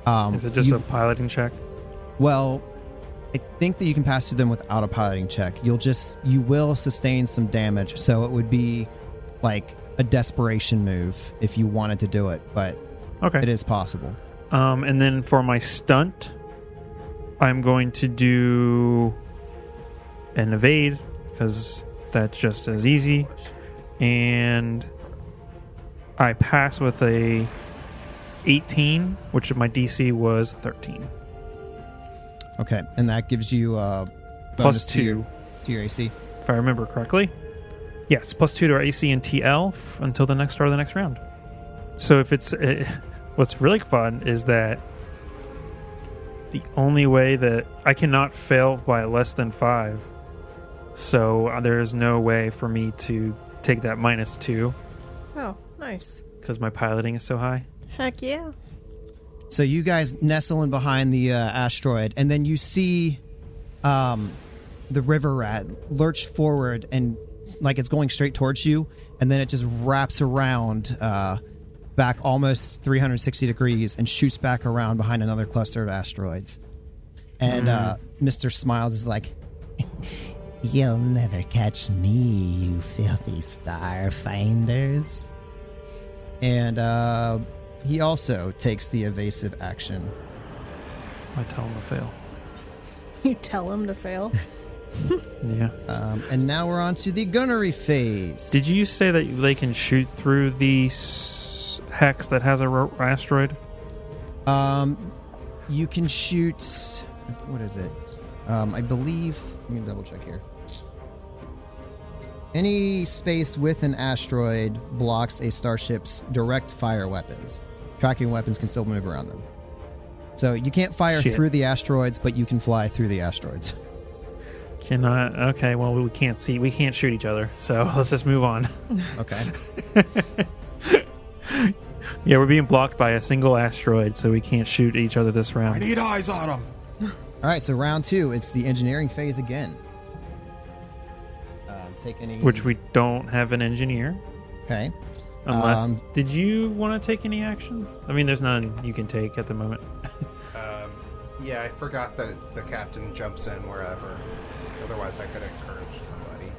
Is it just a piloting check? Well, I think that you can pass through them without a piloting check. You will sustain some damage, so it would be like a desperation move if you wanted to do it, but Okay. it is possible. And then for my stunt, I'm going to do an evade, because that's just as easy. And I pass with a 18, which my DC was 13. Okay, and that gives you Plus bonus 2. to your AC. If I remember correctly. Yes, plus 2 to our AC and TL until the next start of the next round. So if it's... what's really fun is that the only way that... I cannot fail by less than 5. So there is no way for me to take that minus 2 Oh, nice. because my piloting is so high. Heck yeah. So you guys nestle in behind the asteroid, and then you see the river rat lurch forward, and like it's going straight towards you, and then it just wraps around back almost 360 degrees and shoots back around behind another cluster of asteroids. And Mr. Smiles is like, "You'll never catch me, you filthy starfinders." And he also takes the evasive action. I tell him to fail. You tell him to fail. Yeah. And now we're on to the gunnery phase. Did you say that they can shoot through the hex that has a asteroid? You can shoot. What is it? I believe. Let me double check here. Any space with an asteroid blocks a starship's direct fire weapons. Tracking weapons can still move around them. So you can't fire through the asteroids, but you can fly through the asteroids. Cannot. Okay, well, we can't shoot each other, so let's just move on. Okay. Yeah, we're being blocked by a single asteroid, so we can't shoot each other this round. I need eyes on them. All right, so round 2, it's the engineering phase again. Take any... Which we don't have an engineer. Okay. Unless... did you want to take any actions? I mean, there's none you can take at the moment. Yeah, I forgot that the captain jumps in wherever. Otherwise, I could encourage somebody.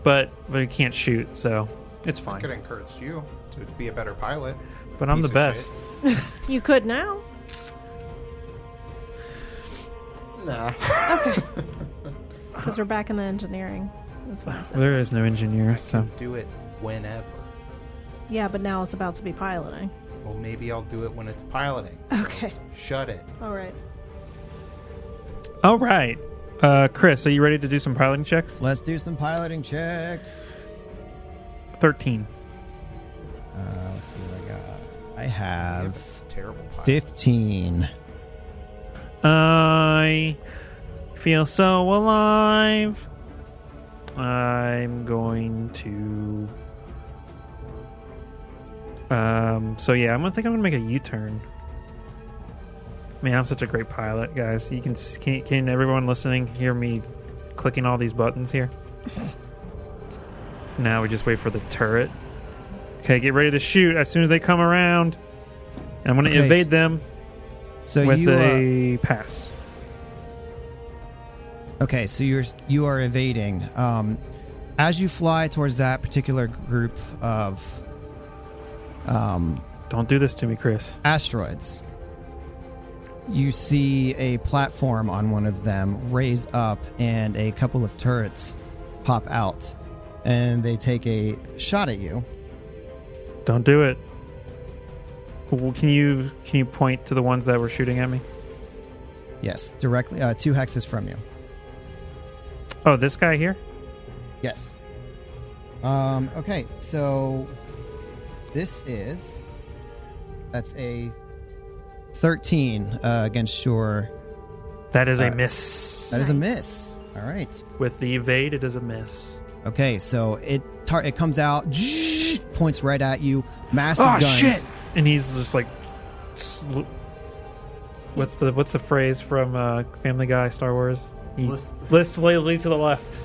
But we can't shoot, so it's fine. I could encourage you to be a better pilot. But I'm the best. You could now. Nah. Okay. Because we're back in the engineering. That's what I said. There is no engineer, so... Do it whenever. Yeah, but now it's about to be piloting. Well, maybe I'll do it when it's piloting. Okay. Shut it. All right. All right. Chris, are you ready to do some piloting checks? Let's do some piloting checks. 13. Let's see what I got. I have Terrible pilot. 15. I feel so alive. I'm going to... So yeah, I'm gonna make a U-turn. Man, I'm such a great pilot, guys. You can everyone listening hear me clicking all these buttons here? Now we just wait for the turret. Okay, get ready to shoot as soon as they come around. And I'm going to evade them with a pass. Okay, so you are evading. As you fly towards that particular group of don't do this to me, Chris. Asteroids, you see a platform on one of them raise up and a couple of turrets pop out, and they take a shot at you. Don't do it. Can you point to the ones that were shooting at me? Yes, directly 2 hexes from you. Oh, this guy here? Yes. Okay, so that's a 13 against your... That is a miss. That is a miss. All right. With the evade, it is a miss. Okay, so it comes out, points right at you, massive guns. Shit! And he's just like... What's the phrase from Family Guy, Star Wars? He lists lazily to the left.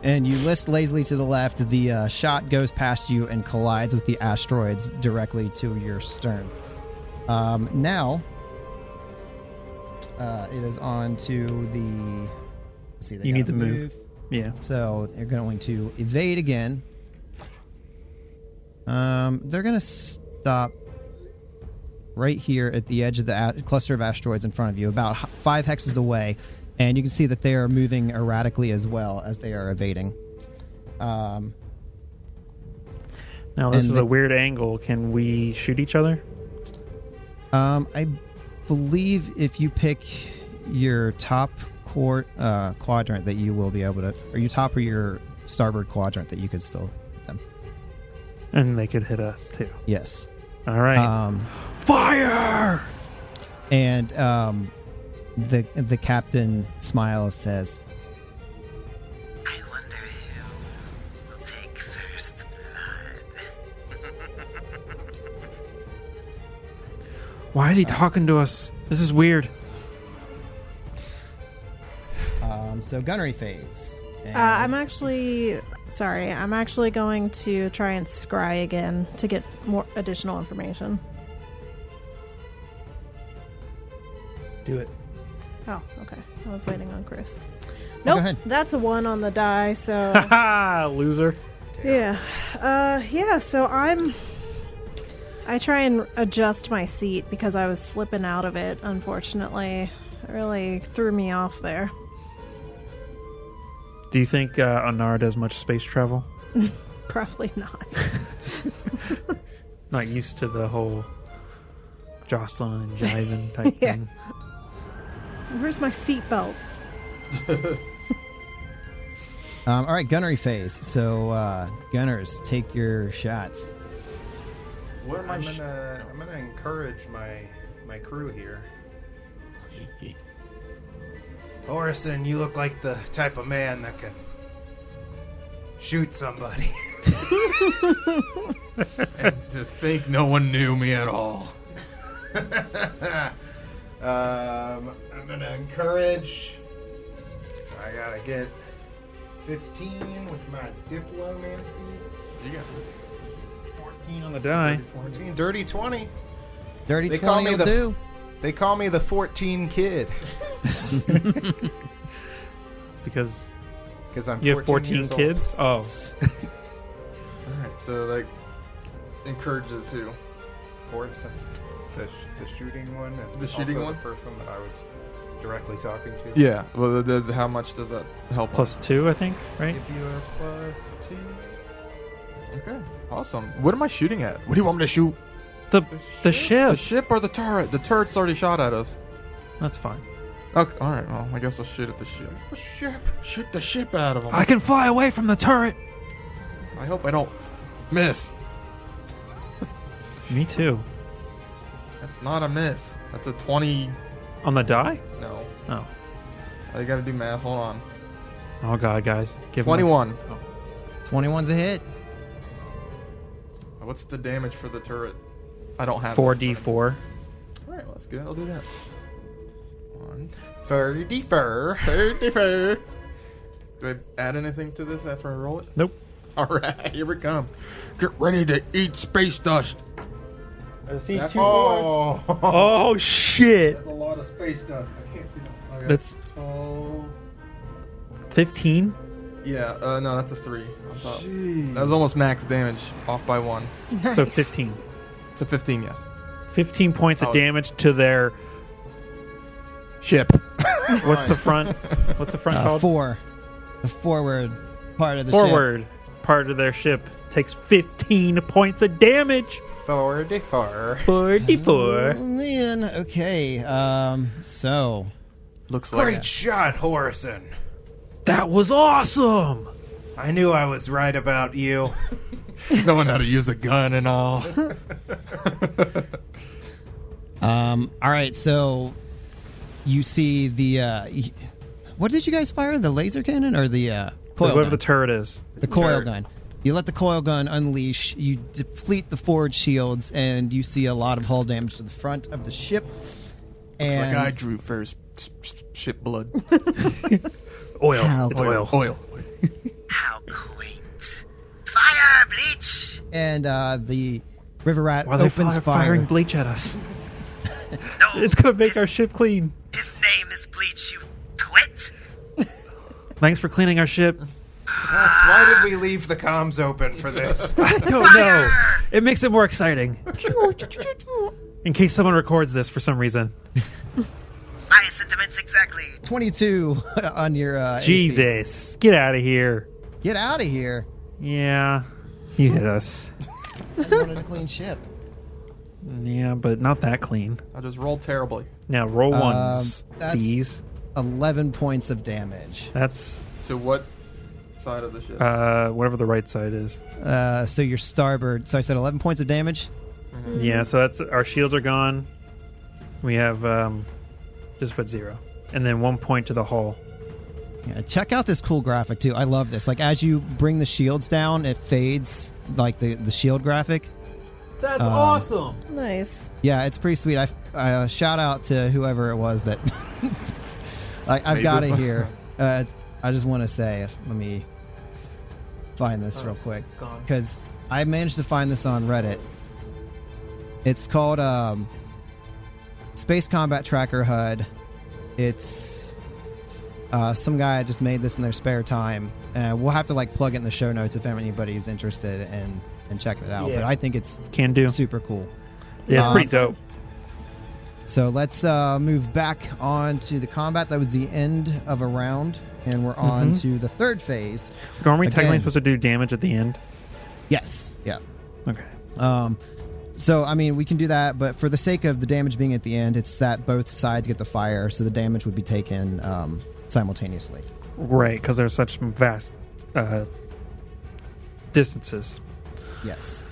And you list lazily to the left. The shot goes past you and collides with the asteroids directly to your stern. Now, it is on to the... Let's see, you need to move. Yeah. So they're going to evade again. They're going to stop right here at the edge of the cluster of asteroids in front of you, about 5 hexes away. And you can see that they are moving erratically as well as they are evading. Now, this is a weird angle. Can we shoot each other? I believe if you pick your top quadrant that you will be able to... Or your top or your starboard quadrant that you could still hit them. And they could hit us, too. Yes. All right. Fire! And... The captain smiles, says, I wonder who will take first blood. Why is he talking to us? This is weird. So gunnery phase. I'm actually going to try and scry again to get more additional information. Do it. Oh, okay. I was waiting on Chris. Go Nope, ahead. that's a 1 on the die, so... Ha! Loser. Yeah. So I try and adjust my seat because I was slipping out of it, unfortunately. It really threw me off there. Do you think Anara does much space travel? Probably not. Not used to the whole jostling and jiving type Yeah. thing. Where's my seatbelt? All right, gunnery phase. So, gunners, take your shots. What am I? I'm gonna encourage my crew here. Horrison, you look like the type of man that can shoot somebody. And to think no one knew me at all. I'm gonna encourage. So I gotta get 15 with my diplomancy. You got 14 on the die. 14, dirty 20. Dirty They 20 call me will the- do. They call me the 14 kid Because because I'm. you have 14 years old. kids? Oh. Alright, so that encourages who? Horrison, the shooting one. And The shooting also one? The person that I was directly talking to. Yeah. Well, how much does that help? Plus 2, I think, right? Give you a plus 2. Okay. Awesome. What am I shooting at? What do you want me to shoot? The The ship. ship or the turret? The turret's already shot at us. That's fine. Okay. All right. Well, I guess I'll shoot at the ship. The ship. Shoot the ship out of them. I can fly away from the turret. I hope I don't miss. Me too. That's not a miss. That's a 20. On the die? No. Oh. I got to do math. Hold on. Oh, God, guys. Give me 21. 21's a hit. What's the damage for the turret? I don't have 4d4. All right, that's good. I'll do that. 1. Furdy fur. Do I add anything to this after I roll it? Nope. All right, here it comes. Get ready to eat space dust. That's oh. Oh, shit. That's a lot of space dust. I can't see that. Okay. That's 15? Yeah, no, that's a 3 on top. Jeez. That was almost max damage, off by 1. So 15. It's a 15, yes. 15 points Oh. of damage to their... Ship. What's the front? What's the front called? 4. The forward part of the ship. Forward part of their ship takes 15 points of damage. Furdy fur. 44. Oh, man. Okay. So Looks like Great shot, Horrison. That was awesome. I knew I was right about you. knowing how to use a gun and all. all right, so you see the what did you guys fire? The laser cannon or the coil Whatever gun? the turret is. The coil turret. gun. You let the coil gun unleash, you deplete the forward shields, and you see a lot of hull damage to the front of the ship. Looks And like I drew first ship blood. Oil. How It's oil. oil. How quaint. Fire, Bleach! and the river rat Why are they opens firing fire. bleach at us? No, It's going to make our ship clean. his name is Bleach, you twit. Thanks for cleaning our ship. Why did we leave the comms open for this? I don't know. It makes it more exciting. In case someone records this for some reason. My sentiments exactly. 22 on your AC. Jesus. Get out of here. Get out of here. Yeah. You hit us. I wanted a clean ship. Yeah, but not that clean. I just rolled terribly. Now roll ones, that's- please. 11 points of damage. That's To what side of the ship? whatever the right side is. So your starboard. So I said 11 points of damage. Yeah, so that's our shields are gone. We have just put 0. And then 1 point to the hull. Yeah, check out this cool graphic too. I love this. Like as you bring the shields down, it fades like the shield graphic. That's awesome. Nice. Yeah, it's pretty sweet. I shout out to whoever it was that I've Made got this it one. here. I just want to say, let me find this real quick because I managed to find this on Reddit. It's called Space Combat Tracker HUD. It's some guy just made this in their spare time. We'll have to like plug it in the show notes if anybody's interested in checking it out. Yeah. But I think it's Can do. super cool. Yeah, it's pretty dope. So let's move back on to the combat. That was the end of a round, and we're on to the third phase. Aren't we technically Again. supposed to do damage at the end? Yes. Yeah. Okay. So, I mean, we can do that, but for the sake of the damage being at the end, it's that both sides get the fire, so the damage would be taken simultaneously. Right, because there's such vast distances. Yes.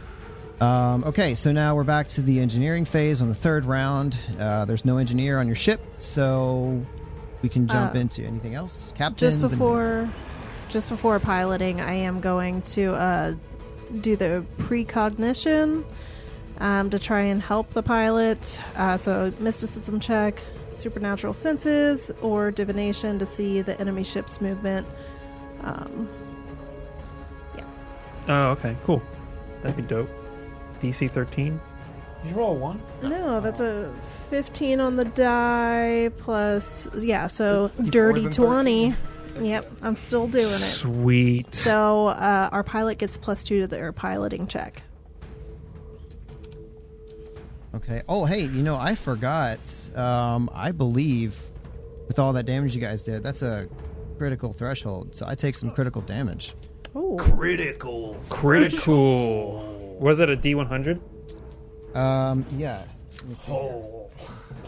Okay, so now we're back to the engineering phase on the third round. There's no engineer on your ship, so we can jump into anything else. Captains. Just before piloting, I am going to do the precognition to try and help the pilot. So mysticism check, supernatural senses, or divination to see the enemy ship's movement. Oh, okay, cool. That'd be dope. DC 13. Did you roll a 1? No, that's a 15 on the die plus, so More dirty than 20. Yep, I'm still doing it. Sweet. So our pilot gets +2 to their piloting check. Okay. Oh, hey, I forgot. I believe with all that damage you guys did, that's a critical threshold, so I take some critical damage. Ooh. Critical. Was it a D100? Yeah. Let me see here. Oh.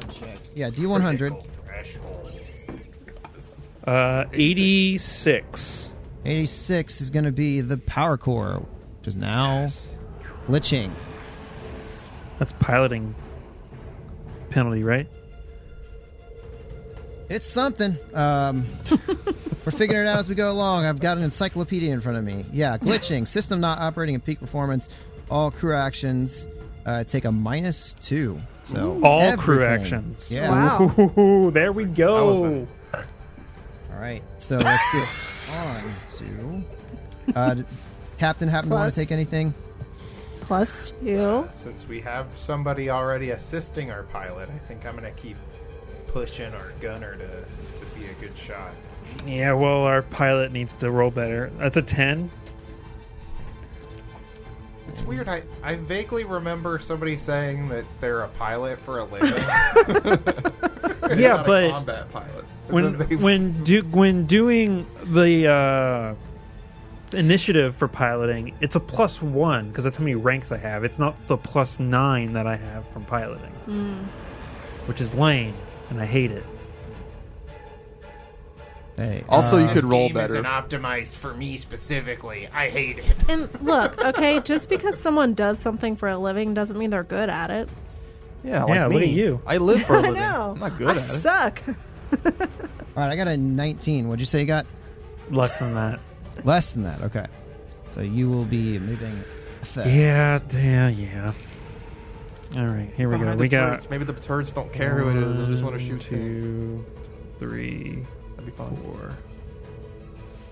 Check. Yeah, D100. Critical threshold. 86. 86 is going to be the power core, which is now glitching. That's piloting penalty, right? It's something. We're figuring it out as we go along. I've got an encyclopedia in front of me. Yeah, glitching. System not operating at peak performance. All crew actions take a -2. So All crew everything. actions. Yeah. Wow. Ooh, there we go. All right. So let's get on to... Captain, happen to want to take anything? +2. Since we have somebody already assisting our pilot, I think I'm going to keep pushing our gunner to be a good shot. Yeah, well, our pilot needs to roll better. That's a 10. It's weird. I vaguely remember somebody saying that they're a pilot for a living. Yeah, Not a but combat pilot. when doing the initiative for piloting, it's a +1 because that's how many ranks I have. It's not the +9 that I have from piloting, which is lame, and I hate it. Hey. Also, you This could roll game better. isn't optimized for me specifically. I hate it. And look, okay, just because someone does something for a living doesn't mean they're good at it. Yeah, like Yeah, me. look at you. I live for a I living. know. I'm not good I at it. suck. All right, I got a 19. What'd you say you got? Less than that. Less than that. Okay. So you will be moving fast. Yeah. All right, here we go. Behind We the got turrets. Maybe the turrets don't care who it is. They just want to shoot things. 2, 3, That'd be fun. 4.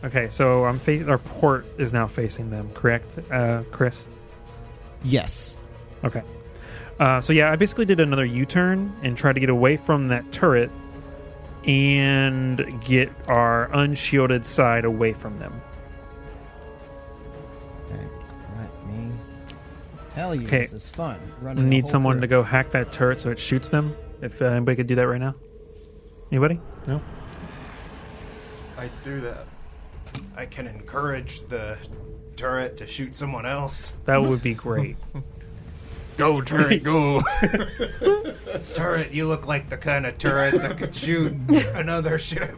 Okay, so our port is now facing them, correct, Chris? Yes. Okay. So yeah, I basically did another U-turn and tried to get away from that turret and get our unshielded side away from them. Okay. Let me tell you, Okay. this is fun. Running a Need whole someone crew. to go hack that turret so it shoots them. If anybody could do that right now. Anybody? No? I do that. I can encourage the turret to shoot someone else. That would be great. Go, turret, go. Turret, you look like the kind of turret that could shoot another ship.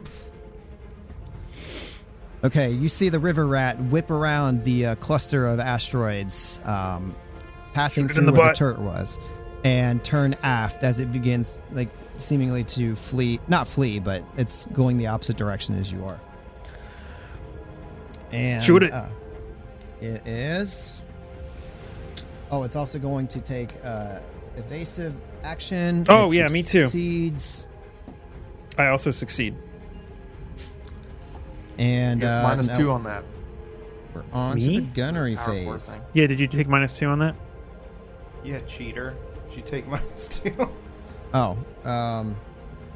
Okay, you see the river rat whip around the cluster of asteroids passing Shoot it through in the where butt. the turret was and turn aft as it begins, like, seemingly to flee. Not flee, but it's going the opposite direction as you are. And Shoot it. It is... Oh, it's also going to take evasive action. Oh, It yeah, me too. succeeds. I also succeed. And It's now -2 on that. we're on Me? to the gunnery Power core phase. thing. Yeah, did you take -2 on that? Yeah, cheater. Did you take -2? Oh,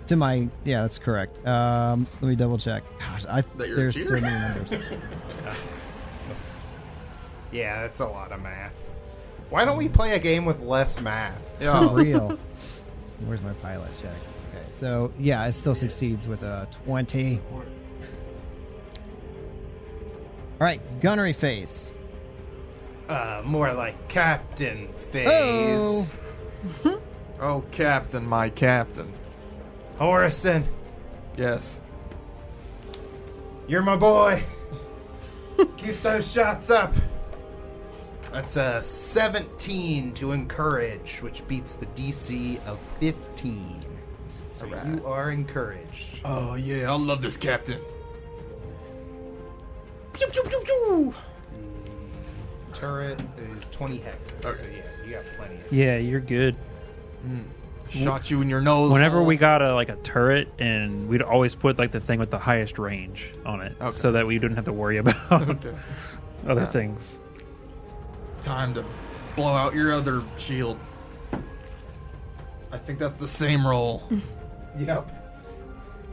to my... Yeah, that's correct. Let me double check. Gosh, That you're a there's cheater? so many numbers. Yeah, that's a lot of math. Why don't we play a game with less math? For Yeah. real. Where's my pilot check? Okay, so yeah, it still succeeds with a 20. All right, gunnery phase. More like Captain Phase. Oh. Oh, Captain, my Captain. Horrison, Yes. you're my boy. Keep those shots up. That's a 17 to encourage, which beats the DC of 15. So Alright. you are encouraged. Oh, yeah, I love this Captain. Pew, pew, pew, pew. The turret is 20 hexes. Okay. So yeah, you got plenty of. Yeah, you're good. Shot you in your nose. Whenever hole. we got a turret, and we'd always put like the thing with the highest range on it, Okay. so that we didn't have to worry about Okay. other Yeah. things. Time to blow out your other shield. I think that's the same roll. Yep.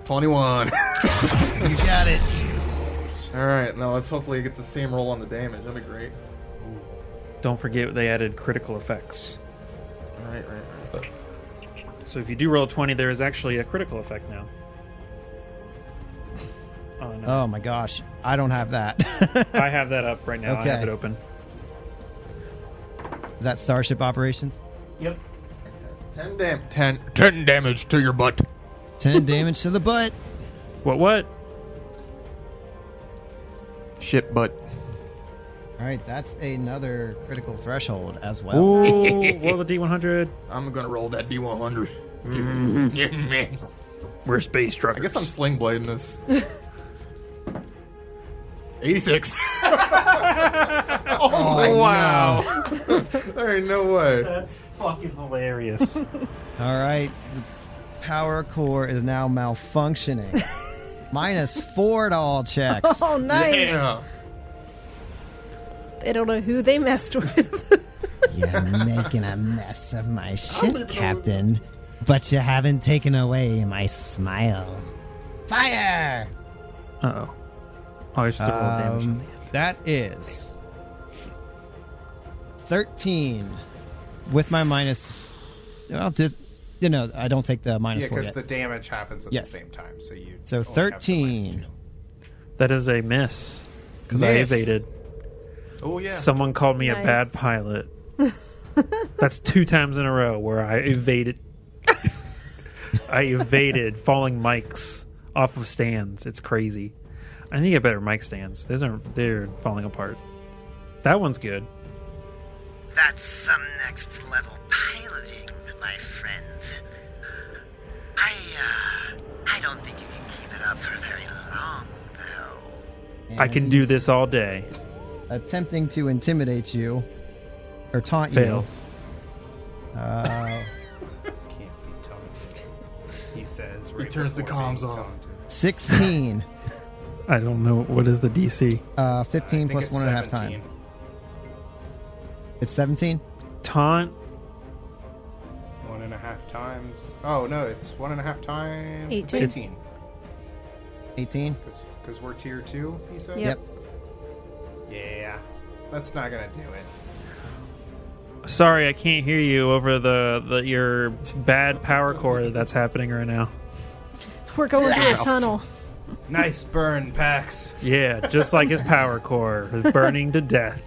21. You got it. Alright, now let's hopefully get the same roll on the damage. That'd be great. Don't forget they added critical effects. Right. So if you do roll 20, there is actually a critical effect now. Oh no! Oh my gosh, I don't have that. I have that up right now. I have Okay. it open. Is that Starship Operations? Yep. 10 damage to your butt. 10 damage to the butt. What? Shit butt. All right, that's another critical threshold as well. Ooh, roll the D100. I'm gonna roll that D100. We're space I truckers. guess I'm sling blading this. 86. Oh, wow. There ain't no way. That's fucking hilarious. All right, the power core is now malfunctioning. -4 to all checks. Oh, nice. Yeah. I don't know who they messed with. You're making a mess of my ship, Captain. But you haven't taken away my smile. Fire! Uh-oh. Oh, it's just a roll damage. That is 13 with my minus. Well, just I don't take the minus Yeah, 4 because yet. the damage happens at Yes. the same time. So you. So only have the minus 13. 2. That is a miss. Because I Miss. evaded. Oh, yeah. Someone called me a Nice. bad pilot. That's 2 times in a row where I evaded. I evaded falling mics off of stands. It's crazy. I need to get better mic stands. They're falling apart. That one's good. That's some next level piloting, my friend. I don't think you can keep it up for very long, though. I can do this all day. Attempting to intimidate you or taunt Fails. you. Can't be taunted. He says. Right turns the before comms being off. taunted. 16. I don't know. What is the DC? 15 I think plus it's 1.5 17. time. It's 17? Taunt? 1.5 times. Oh no, it's 1.5 times. 18. 18. 18? Because we're tier 2. He said. Yep. Yeah, that's not gonna do it. Sorry, I can't hear you over your bad power core that's happening right now. We're going through a Blast. tunnel. Nice burn, Pax. Yeah, just like his power core is burning to death.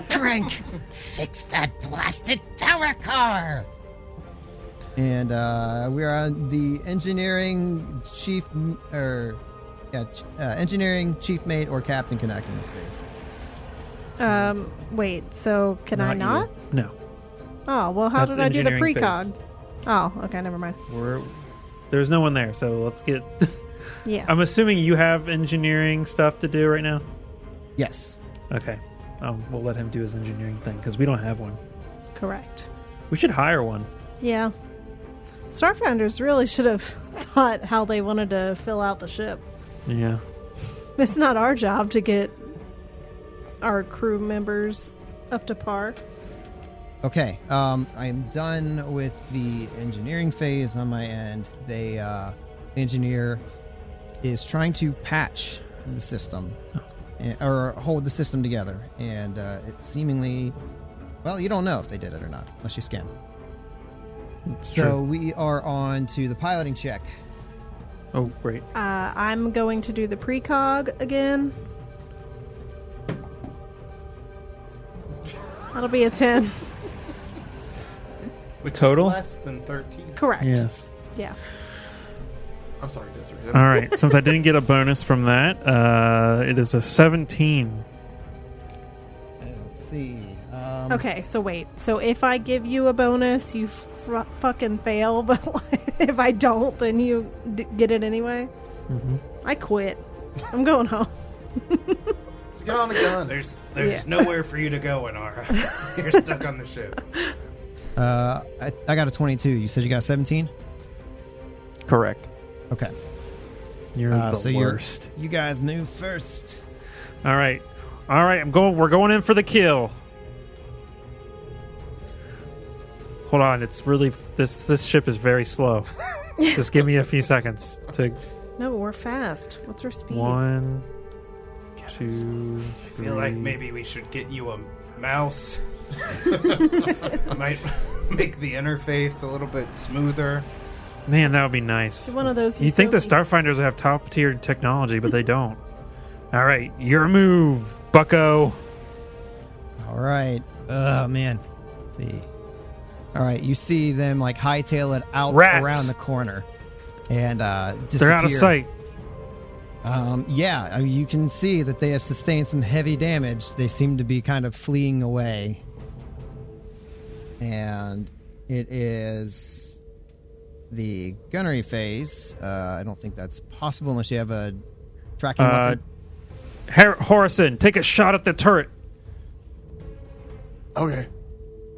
Crank, fix that blasted power car. And we are on the engineering chief, engineering chief mate or captain connect in this phase. Wait, so can I you. not? No. Oh, well, how That's did I do the engineering precog? Oh, okay, never mind. There's no one there, so let's get... Yeah. I'm assuming you have engineering stuff to do right now? Yes. Okay. We'll let him do his engineering thing, because we don't have one. Correct. We should hire one. Yeah. Starfinders really should have thought how they wanted to fill out the ship. Yeah. It's not our job to get our crew members up to par. Okay. I'm done with the engineering phase on my end. The engineer is trying to patch the system or hold the system together, and it seemingly, well, you don't know if they did it or not unless you scan. It's So true. we are on to the piloting check. Oh, great. I'm going to do the precog again. That'll be a 10. Which Total? is less than 13. Correct. Yes. Yeah. I'm sorry, Desiree. All right. Since I didn't get a bonus from that, it is a 17. Let's see. Okay, so wait. So if I give you a bonus, you fucking fail, but if I don't, then you get it anyway? Mm-hmm. I quit. I'm going home. Just get on the gun. There's Yeah. nowhere for you to go, Anara. You're stuck on the ship. I got a 22. You said you got 17? Correct. Okay. You're the So worst. you guys move first. All right. We're going in for the kill. Hold on. It's really this ship is very slow. Just give me a few seconds to No, we're fast. What's our speed? 1, 2. I feel like maybe we should get you a mouse. Might make the interface a little bit smoother. Man, that would be nice. One of those. You think the Usonis. Starfinders have top tier technology, but they don't. All right, your move, Bucko. All right. Oh, man. Let's see. All right. You see them like hightail it out Rats. around the corner and disappear. They're out of sight. Yeah. I mean, you can see that they have sustained some heavy damage. They seem to be kind of fleeing away. And it is the gunnery phase. I don't think that's possible unless you have a tracking weapon. Horrison, take a shot at the turret. Okay,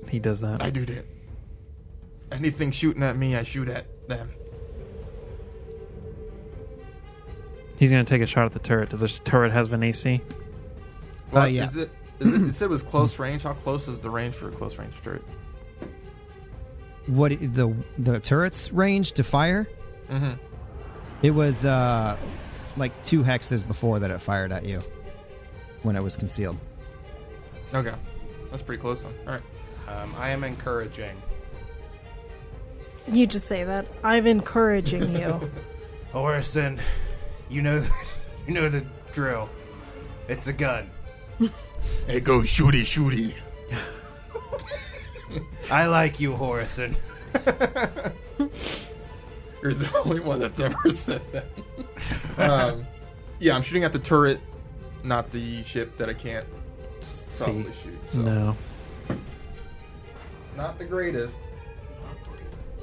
He does that. I do that. Anything shooting at me, I shoot at them. He's going to take a shot at the turret. Does the turret have an AC? Well, yeah. Is it, it said it was close range. How close is the range for a close range turret? What the turret's range to fire? Mm-hmm. It was like 2 hexes before that it fired at you when it was concealed. Okay, that's pretty close then. All right. I am encouraging. You just say that. I'm encouraging you. Horrison, you know the drill. It's a gun. Hey, go shooty, shooty. I like you, Horrison. You're the only one that's ever said that. Yeah, I'm shooting at the turret, not the ship that I can't probably shoot. So. No. Not the greatest,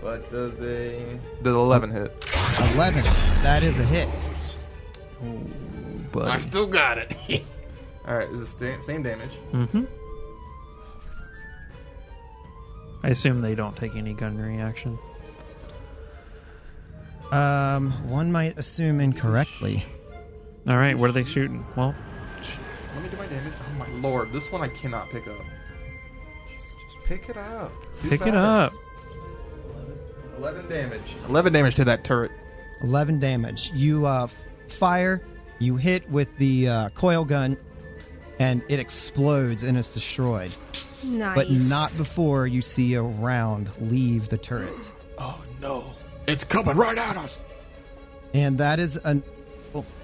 but does 11 hit? 11. That is a hit. Buddy. I still got it. All right, is it same damage? Mm-hmm. I assume they don't take any gunnery action. One might assume incorrectly. All right, what are they shooting? Well, Let me do my damage. Oh my lord, this one I cannot pick up. Just pick it up. Do pick it better. up. 11 damage. 11 damage to that turret. 11 damage. You fire. You hit with the coil gun, and it explodes and it's destroyed. Nice. But not before you see a round leave the turret. Oh no, it's coming right at us. And that is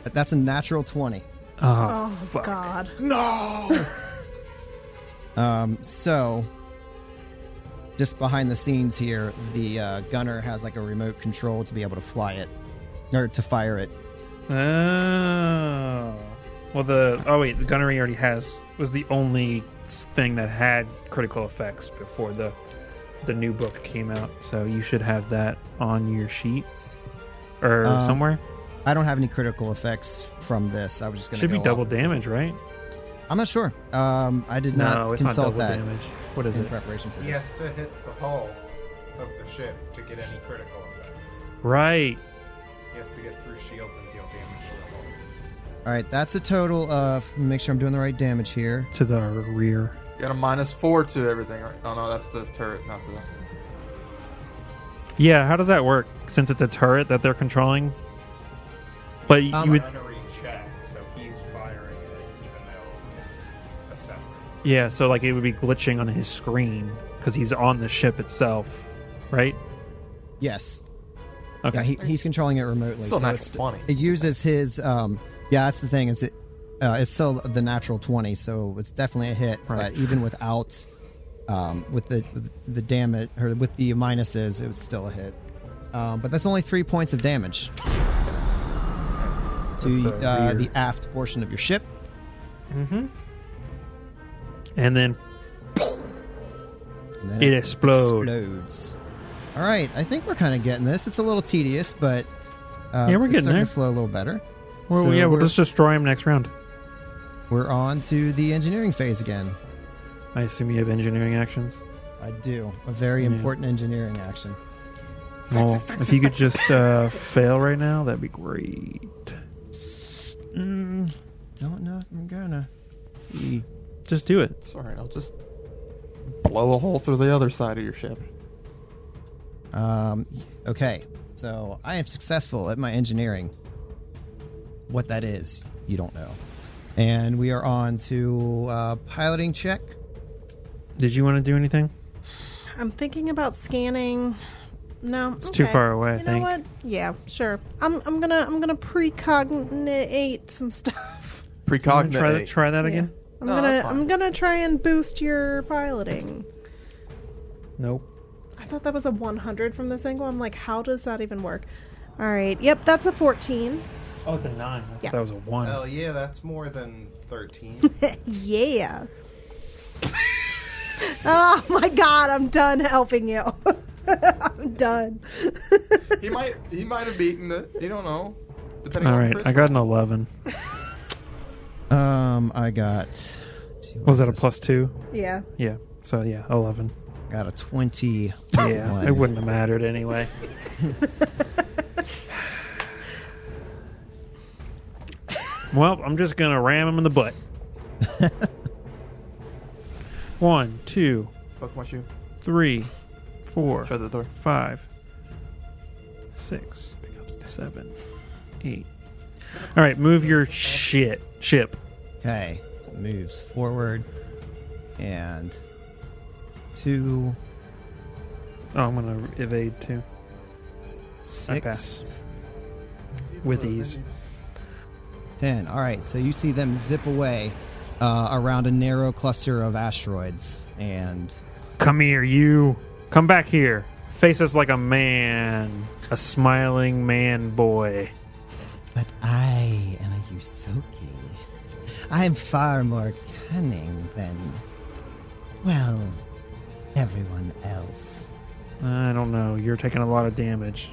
that's a natural 20. Oh, Oh, fuck. God. No. So, just behind the scenes here, the gunner has like a remote control to be able to fly it, or to fire it. Oh. Well, the gunnery already was the only thing that had critical effects before the new book came out. So you should have that on your sheet or somewhere. I don't have any critical effects from this. I was just going to Should be double damage, right? I'm not sure. I did not No, it's not consult double that damage. What is in it? preparation for He this. has to hit the hull of the ship to get any critical effect. Right. He has to get through shields and deal damage to the hull. All right, that's a total of. Let me make sure I'm doing the right damage here. To the rear. You got a -4 to everything, right? Oh no, that's the turret, not the. Yeah, how does that work? Since it's a turret that they're controlling? But you would... Gunnery check, so he's firing it even though it's a separate. Yeah, so like it would be glitching on his screen because he's on the ship itself, right? Yes. Okay. Yeah, he's controlling it remotely. Still so natural 20. It uses his. Yeah, that's the thing. Is it It's still the natural 20, so it's definitely a hit. Right. But even without, with the damage or with the minuses, it was still a hit. But that's only 3 points of damage to the aft portion of your ship. Mm-hmm. And then And then it explodes. All right, I think we're kind of getting this. It's a little tedious, but Yeah, we're it's getting starting there. to flow a little better. Well, So yeah, we'll we're- just destroy him next round. We're on to the engineering phase again. I assume you have engineering actions. I do. A very important engineering action. Well, if you could just fail right now, that'd be great. Don't know if I'm gonna. Let's see. Just do it. It's alright, I'll just blow a hole through the other side of your ship. Okay, so I am successful at my engineering. What that is, you don't know. And we are on to piloting check. Did you want to do anything? I'm thinking about scanning. No, It's too far away, I You know think. what? Yeah, sure. I'm gonna precognate some stuff. Precognate. Try that again? No, that's fine. I'm gonna try and boost your piloting. Nope. I thought that was a 100 from this angle. I'm like, how does that even work? All right. Yep, that's a 14. Oh, it's a 9. I thought Yeah. that was a 1. Hell yeah, that's more than 13. Yeah. Oh my god, I'm done helping you. I'm done. He might have beaten it. You don't know. Depending All on right, Chris I got an rolls. 11. I got. Was that a +2? Yeah. Yeah. So, yeah, 11. Got a 20. Yeah, it wouldn't have mattered anyway. Well, I'm just going to ram him in the butt. 1, 2, Buck my shoe. 3, 4, Shut the door. 5, 6, 7, 8. All right, move your ship. Okay, so it moves forward and 2, Oh, I'm going to evade too. 6, I pass. With ease. 10. All right, so you see them zip away around a narrow cluster of asteroids, and Come here, you. Come back here. Face us like a man. A smiling man boy. but I am a Yusoki. I am far more cunning than, well, everyone else. I don't know. You're taking a lot of damage.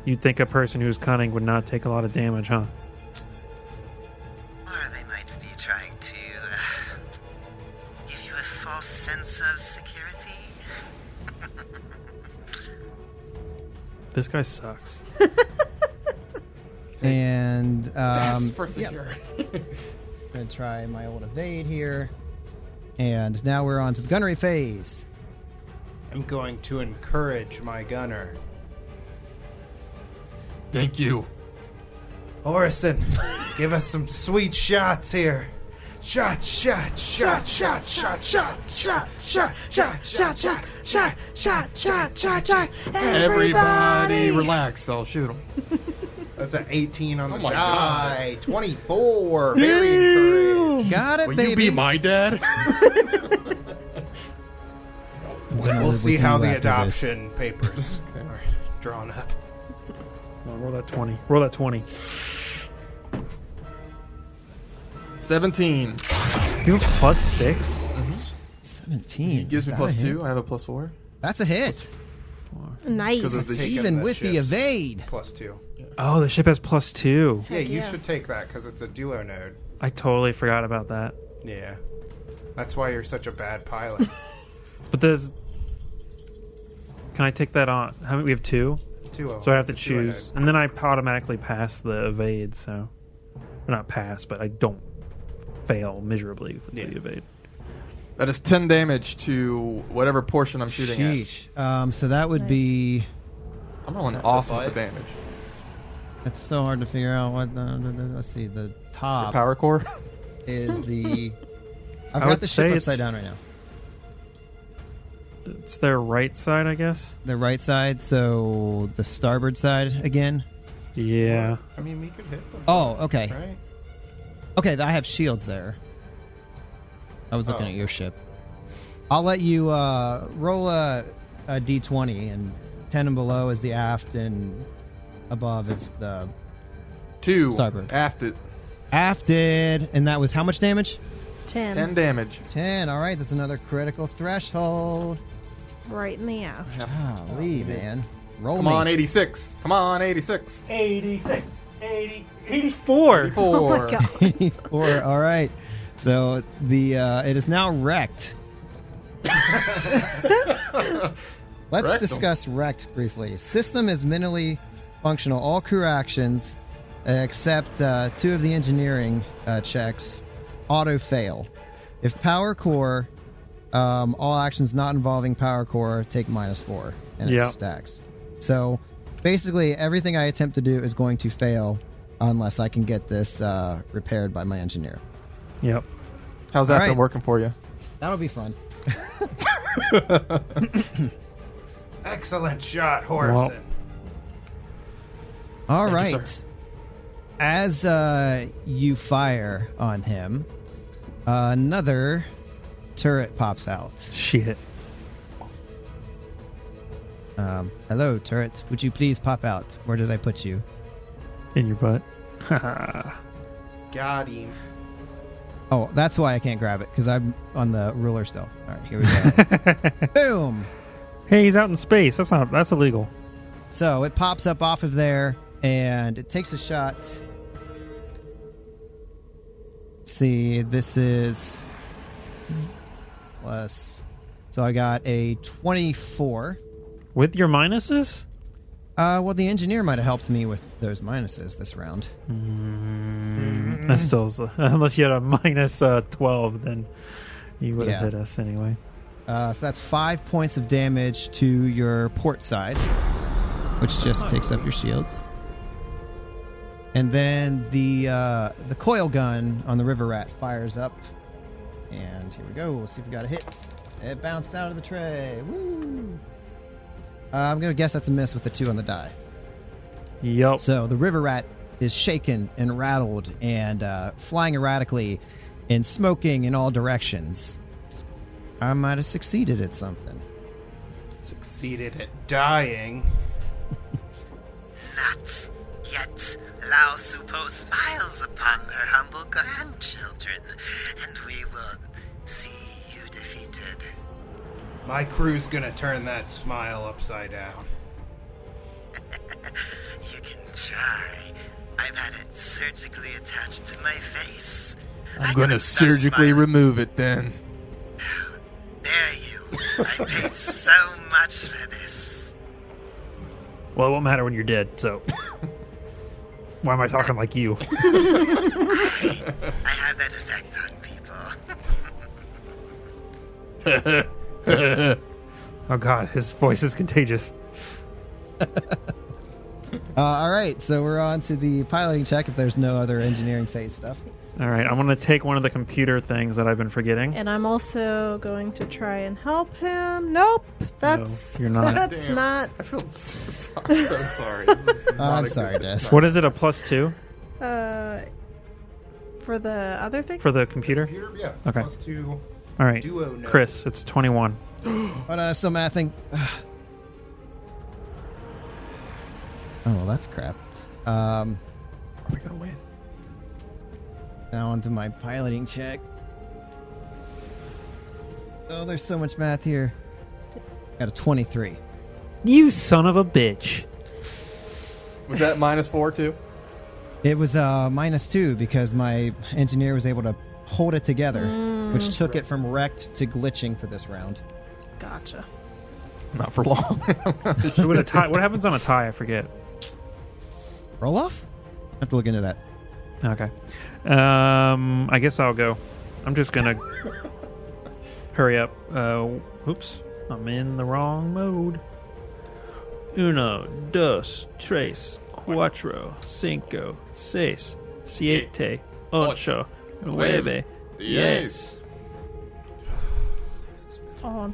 You'd think a person who's cunning would not take a lot of damage, huh? Or they might be trying to give you a false sense of security. This guy sucks. And for yeah, security. I'm gonna try my old evade here, and now we're on to the gunnery phase. I'm going to encourage my gunner. Thank you. Horrison, give us some sweet shots here. Shot, shot, shot, shot, shot, shot, shot, shot, shot, shot, shot, shot, shot, shot, shot, shot. Everybody relax. I'll shoot him. That's an 18 on the my die. 24. Very encouraged. Got it, Will baby. you be my dad? We'll see with how you the after this. adoption papers are drawn up. Well, roll that 20. Roll that 20. 17. You have +6? 17. He gives me Is that a hit? +2. I have a +4. That's a hit. Nice. 'Cause of the- Taking Even the with the ships. evade. +2. Oh, the ship has +2. Yeah, you yeah. should take that because it's a duo node. I totally forgot about that. Yeah. That's why you're such a bad pilot. But there's... Can I take that on? How many? We have 2? 2 of them. So I have to It's a duo choose. node. And then I automatically pass the evade, so... Or not pass, but I don't fail miserably with the Yeah. evade. That is 10 damage to whatever portion I'm shooting Sheesh. So that would Nice. be. at. I'm rolling awesome with the damage. It's so hard to figure out what let's see. The The top power core. is the. I've I would got the say ship it's- upside down right now. It's their right side, I guess? The right side, so the starboard side again. Yeah. I mean, we could hit them. Oh, okay. Right? Okay, I have shields there. I was looking at your ship. I'll let you roll a d20, and 10 and below is the aft, and above is the 2. starboard. Afted. Afted, and that was how much damage? 10. 10 damage. 10. All right, that's another critical threshold. Right in the aft. Golly, man. Roll Come me. on, 86. Come on, 86. 86, 80, 84. 84. Oh my god. 84. All right. So the it is now wrecked. Let's Wrecked discuss wrecked briefly. System is minimally functional. All crew actions, except 2 of the engineering checks, auto fail. If power core, all actions not involving power core take -4, and it stacks. So basically, everything I attempt to do is going to fail unless I can get this repaired by my engineer. Yep. How's that All right. been working for you? That'll be fun. Excellent shot, Horrison. All Thank you, right. sir. As you fire on him, another turret pops out. Shit. Hello, turret. Would you please pop out? Where did I put you? In your butt. Got him. Oh, that's why I can't grab it, because I'm on the ruler still. All right, here we go. Boom! Hey, he's out in space. That's illegal. So it pops up off of there, and it takes a shot. Let's see, this is plus. So I got a 24. With your minuses? Well, the engineer might have helped me with those minuses this round. That's still, unless you had a minus 12, then you would have Yeah. hit us anyway. So that's 5 points of damage to your port side, which just takes up your shields. And then the coil gun on the river rat fires up. And here we go. We'll see if we got a hit. It bounced out of the tray. Woo! I'm going to guess that's a miss with the 2 on the die. Yep. So the river rat is shaken and rattled and flying erratically and smoking in all directions. I might have succeeded at something. Succeeded at dying. Not yet. Lao Supo smiles upon her humble grandchildren, and we will see you defeated. My crew's gonna turn that smile upside down. You can try. I've had it surgically attached to my face. I'm going to surgically remove it then. Dare you. I paid so much for this. Well, it won't matter when you're dead, so. Why am I talking like you? I have that effect on people. Oh, God. His voice is contagious. All right, so we're on to the piloting check if there's no other engineering phase stuff. All right. I'm going to take one of the computer things that I've been forgetting. And I'm also going to try and help him. Nope, that's you're not. That's Damn. not. I feel so sorry. This is not I'm a sorry, good- Des. What is it, a +2 For the other thing. for the computer? Computer, yeah. Okay. +2. All right. Duo no. Chris, it's 21. Hold on, I'm still mathing. Oh, well, that's crap. Are we going to win? Now onto my piloting check. Oh, there's so much math here. Got a 23. You son of a bitch. Was that -4 too? It was -2 because my engineer was able to hold it together, which took it from wrecked to glitching for this round. Gotcha. Not for long. What a tie. What happens on a tie? I forget. Roll off? I have to look into that. Okay. I guess I'll go. I'm just gonna hurry up. Oops. I'm in the wrong mode. Uno, dos, tres, cuatro, cinco, seis, siete, ocho, nueve, diez. Oh,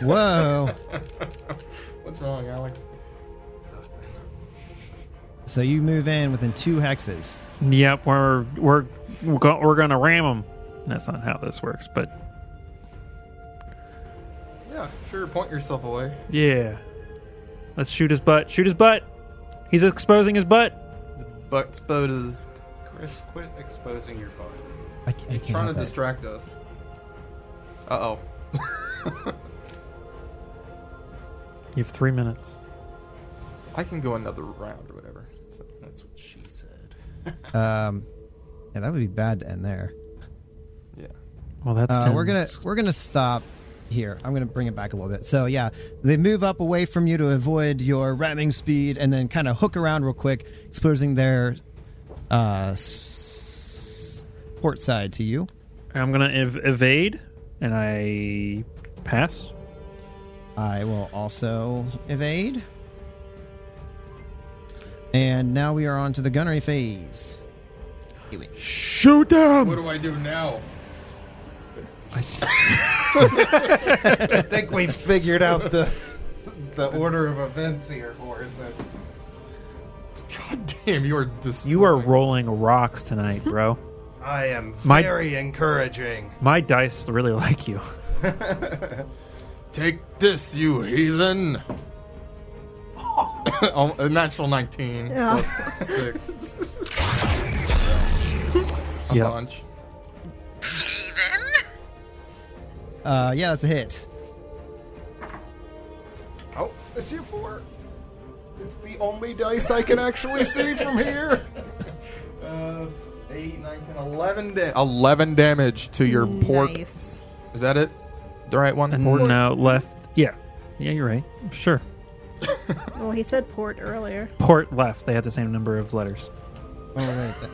Whoa. What's wrong, Alex? So you move in within 2 hexes. Yep, we're gonna ram them. That's not how this works, but Yeah, sure. Point yourself away. yeah. Let's shoot his butt. Shoot his butt. He's exposing his butt. Butt exposed. Chris, quit exposing your body. I He's can't trying to help it. distract us. Uh-oh. You have 3 minutes. I can go another round or whatever. So. That's what she said. Yeah, that would be bad to end there. Yeah. Well, that's 10. We're gonna stop here. I'm gonna bring it back a little bit. So yeah, they move up away from you to avoid your ramming speed, and then kind of hook around real quick, exposing their port side to you. I'm gonna evade, and I pass. I will also evade. And now we are on to the gunnery phase. Shoot them! What do I do now? I think we figured out the order of events here, Horrison. God damn, you are You are rolling rocks tonight, bro. I am My- very encouraging. My dice really like you. Take this, you heathen. A natural 19 Yeah. plus 6. A Yep. bunch. Heathen? Yeah, that's a hit. Oh, I see a 4. It's the only dice I can actually see from here. 8, 9, 10, 11 damage to your port. Nice. Is that it? The right one? Port? No, left. Yeah. Yeah, you're right. Sure. Well, he said port earlier. Port left. They have the same number of letters. Oh wait,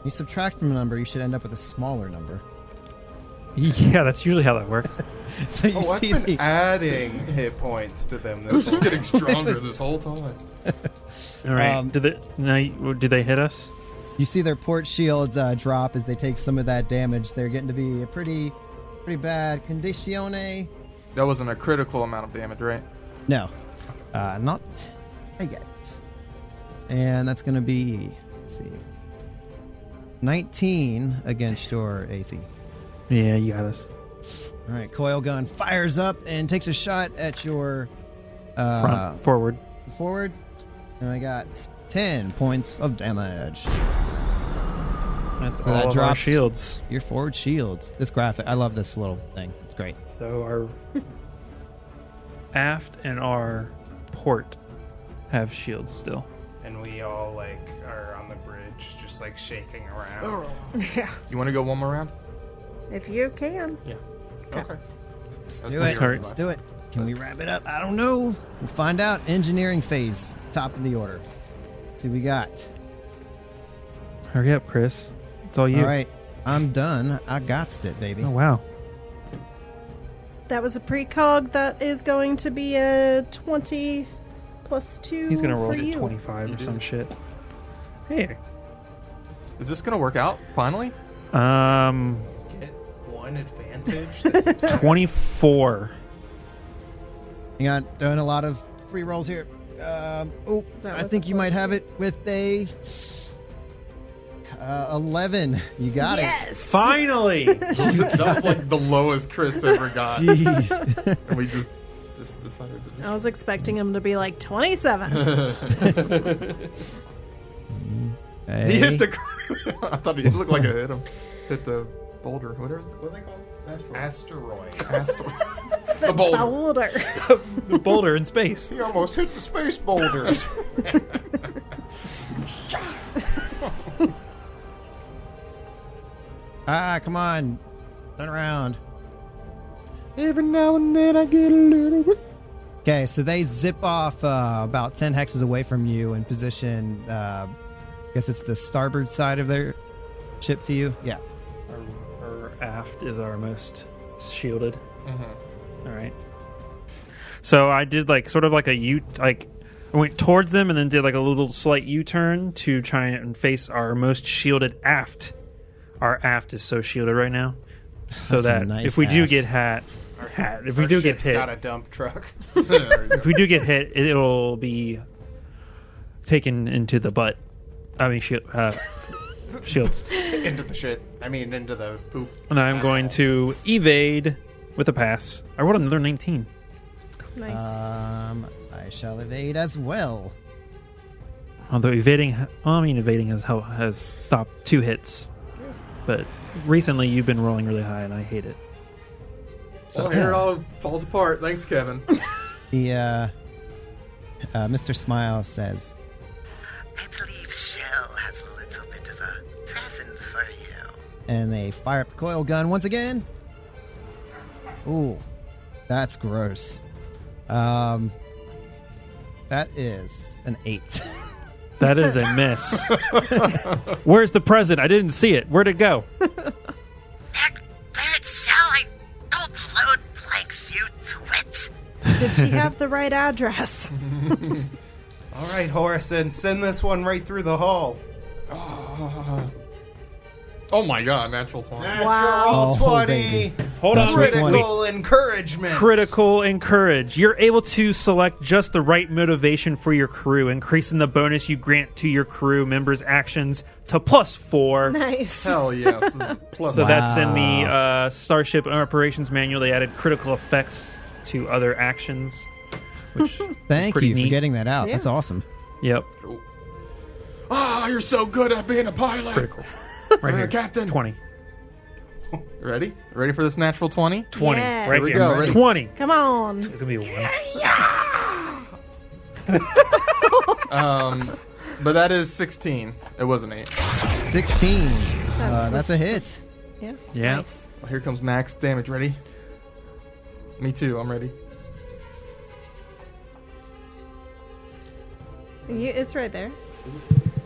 you subtract from a number, you should end up with a smaller number. Yeah, that's usually how that works. So you Oh, I've see been the adding hit points to them. It was This just getting stronger this whole time. All right. Um, do they hit us? you see their port shields drop as they take some of that damage. They're getting to be a pretty bad conditione. That wasn't a critical amount of damage, right? No, not yet. And that's going to be, let's see, 19 against your AC. Yeah, you got us. All right, coil gun fires up and takes a shot at your Front, forward. forward. And I got 10 points of damage. That's So all that of our drops shields. your forward shields. This graphic, I love this little thing. It's great. So our aft and our port have shields still. and we all are on the bridge, just shaking around. Yeah. You want to go one more round? If you can. Yeah. Okay. Let's That's do pretty it. hard. Let's do it. Can we wrap it up? I don't know. We'll find out. Engineering phase, top of the order. Let's see what we got. Hurry up, Chris. It's all you. All right, I'm done. I got'd it, baby. Oh, wow. That was a precog. That is going to be a 20 plus 2 He's going to roll for to you. 25 You or did. some shit. Hey. Is this going to work out finally? Get one advantage. 24. Hang on, doing a lot of free rolls here. that I with think the you might plus have it with a 11. You got Yes. Finally! That was like the lowest Chris ever got. it. Jeez. And we just decided to do I was expecting him to be like 27. Hey. He hit the. I thought it looked like it hit him. Hit the boulder. What are they called? Asteroid. The boulder. Boulder. The boulder in space. He almost hit the space boulders. Come on. Turn around. Every now and then I get a little bit. Okay, so they zip off about 10 hexes away from you and position, I guess it's the starboard side of their ship to you. Yeah. Our aft is our most shielded. Mm-hmm. All right. So I did sort of like a U, I went towards them and then did a little slight U-turn to try and face our most shielded aft. Our aft is so shielded right now, so That's a that nice if we do aft. get if we do get Ship's hit, got a dump truck. if we do get hit, it'll be taken into the butt. I mean, shields. Into the shit. I mean, into the poop. And I'm going to evade with a pass. I rolled another 19. Nice. I shall evade as well. Although evading has stopped 2 hits. But recently you've been rolling really high, and I hate it. So here it all falls apart. Thanks, Kevin. The Mr. Smile says, I believe Shell has a little bit of a present for you. and they fire up the coil gun once again. Ooh, that's gross. That is an 8. That is a miss. Where's the present? I didn't see it. Where'd it go? There it shall. I don't load blanks, you twit. Did she have the right address? All right, Horrison, send this one right through the hull. Oh my god, natural 20. Natural 20. baby. Hold on. Critical encouragement. Critical encourage. You're able to select just the right motivation for your crew, increasing the bonus you grant to your crew members' actions to +4. Nice. Hell yes. This is plus So that's in the Starship Operations Manual. They added critical effects to other actions. Which Thank pretty you for neat. getting that out. Yeah. That's awesome. Yep. you're so good at being a pilot. Critical. Right here. Captain. 20. Ready? Ready for this natural 20? 20. Yeah. Right Here we here. go. Ready? 20. Come on. It's going to be a 1. But that is 16. It was an 8. 16. That's a hit. Yeah. Yeah. Nice. Well, here comes max damage. Ready? Me too. I'm ready. It's right there.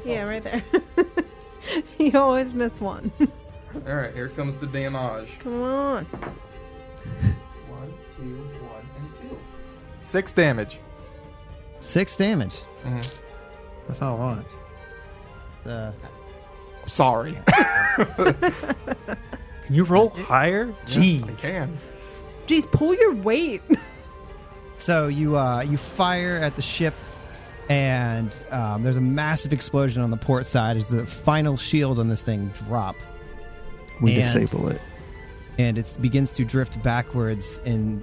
Yeah, right there. You always miss one. All right. Here comes the damage. Come on. 1, 2, 1, and 2. 6 damage. 6 damage. That's not a lot. Sorry. Can you roll higher? Jeez. I can. Jeez, pull your weight. So you fire at the ship, and there's a massive explosion on the port side as the final shield on this thing drop. We And- disable it. And it begins to drift backwards in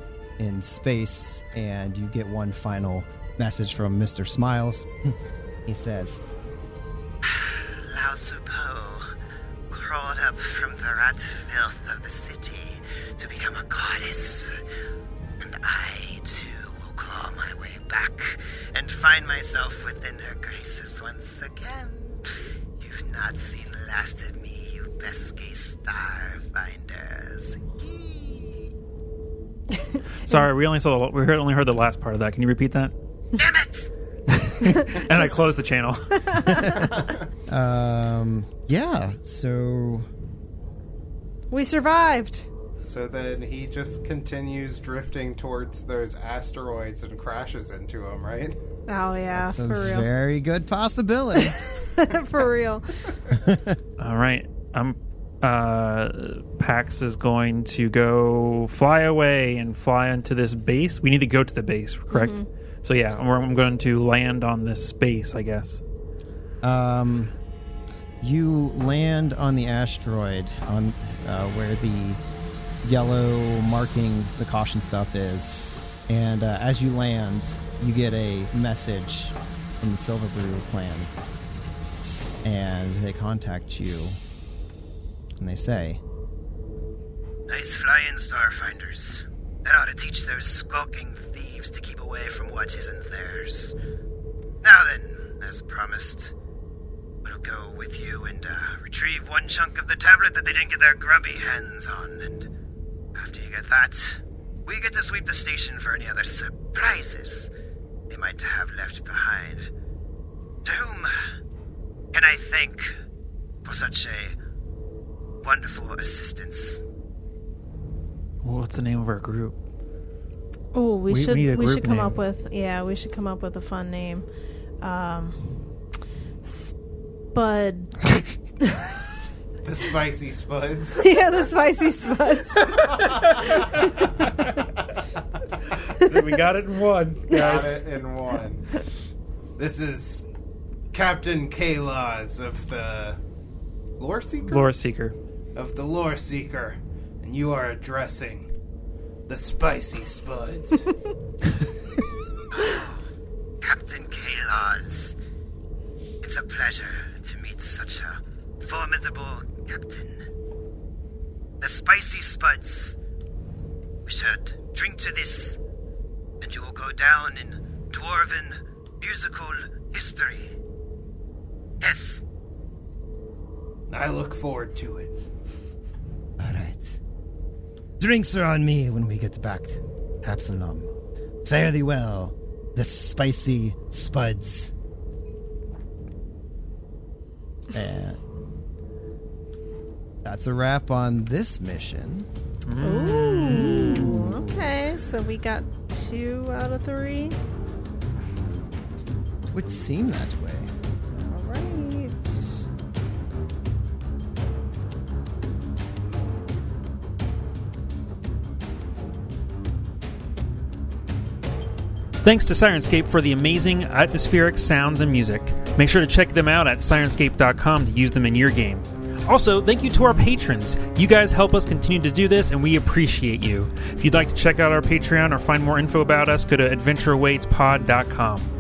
space, and you get one final message from Mr. Smiles. He says, Lao Supo crawled up from the rat filth of the city to become a goddess. And I, too, will claw my way back and find myself within her graces once again. You've not seen the last of me, you pesky Starfinders. Sorry, we only heard the last part of that. Can you repeat that? Damn it! And I closed the channel. yeah, so We survived. So then he just continues drifting towards those asteroids and crashes into them, right? Oh, yeah. it's a For real. very good possibility. For real. All right. Pax is going to go fly away and fly into this base. We need to go to the base, correct? So yeah, I'm going to land on this base, I guess. You land on the asteroid on where the yellow marking, the caution stuff is, and as you land, you get a message from the Silver Blue clan, and they contact you, and they say, Nice flying, Starfinders. That ought to teach those skulking thieves to keep away from what isn't theirs. Now then, as promised, we'll go with you and retrieve one chunk of the tablet that they didn't get their grubby hands on, and after you get that, we get to sweep the station for any other surprises they might have left behind. To whom can I thank for such a wonderful assistance? What's the name of our group? Oh, we We need a should group come name. up with we should come up with a fun name. Spud. The spicy spuds. Yeah, the spicy spuds. We got it in one. Got it in one. This is Captain Kayloz of the Lore Seeker? Lore Seeker. Of the Lore Seeker, and you are addressing the Spicy Spuds. Captain Kayloz, it's a pleasure to meet such a formidable captain. The Spicy Spuds. We should drink to this, and you will go down in dwarven musical history. Yes. I look forward to it. All right. Drinks are on me when we get back to Absalom. Fare thee well, the Spicy Spuds. And that's a wrap on this mission. Ooh, okay. So we got 2 out of 3. Would seem that way. All right. Thanks to Sirenscape for the amazing atmospheric sounds and music. Make sure to check them out at Sirenscape.com to use them in your game. Also, thank you to our patrons. You guys help us continue to do this, and we appreciate you. If you'd like to check out our Patreon or find more info about us, go to AdventureAwaitsPod.com.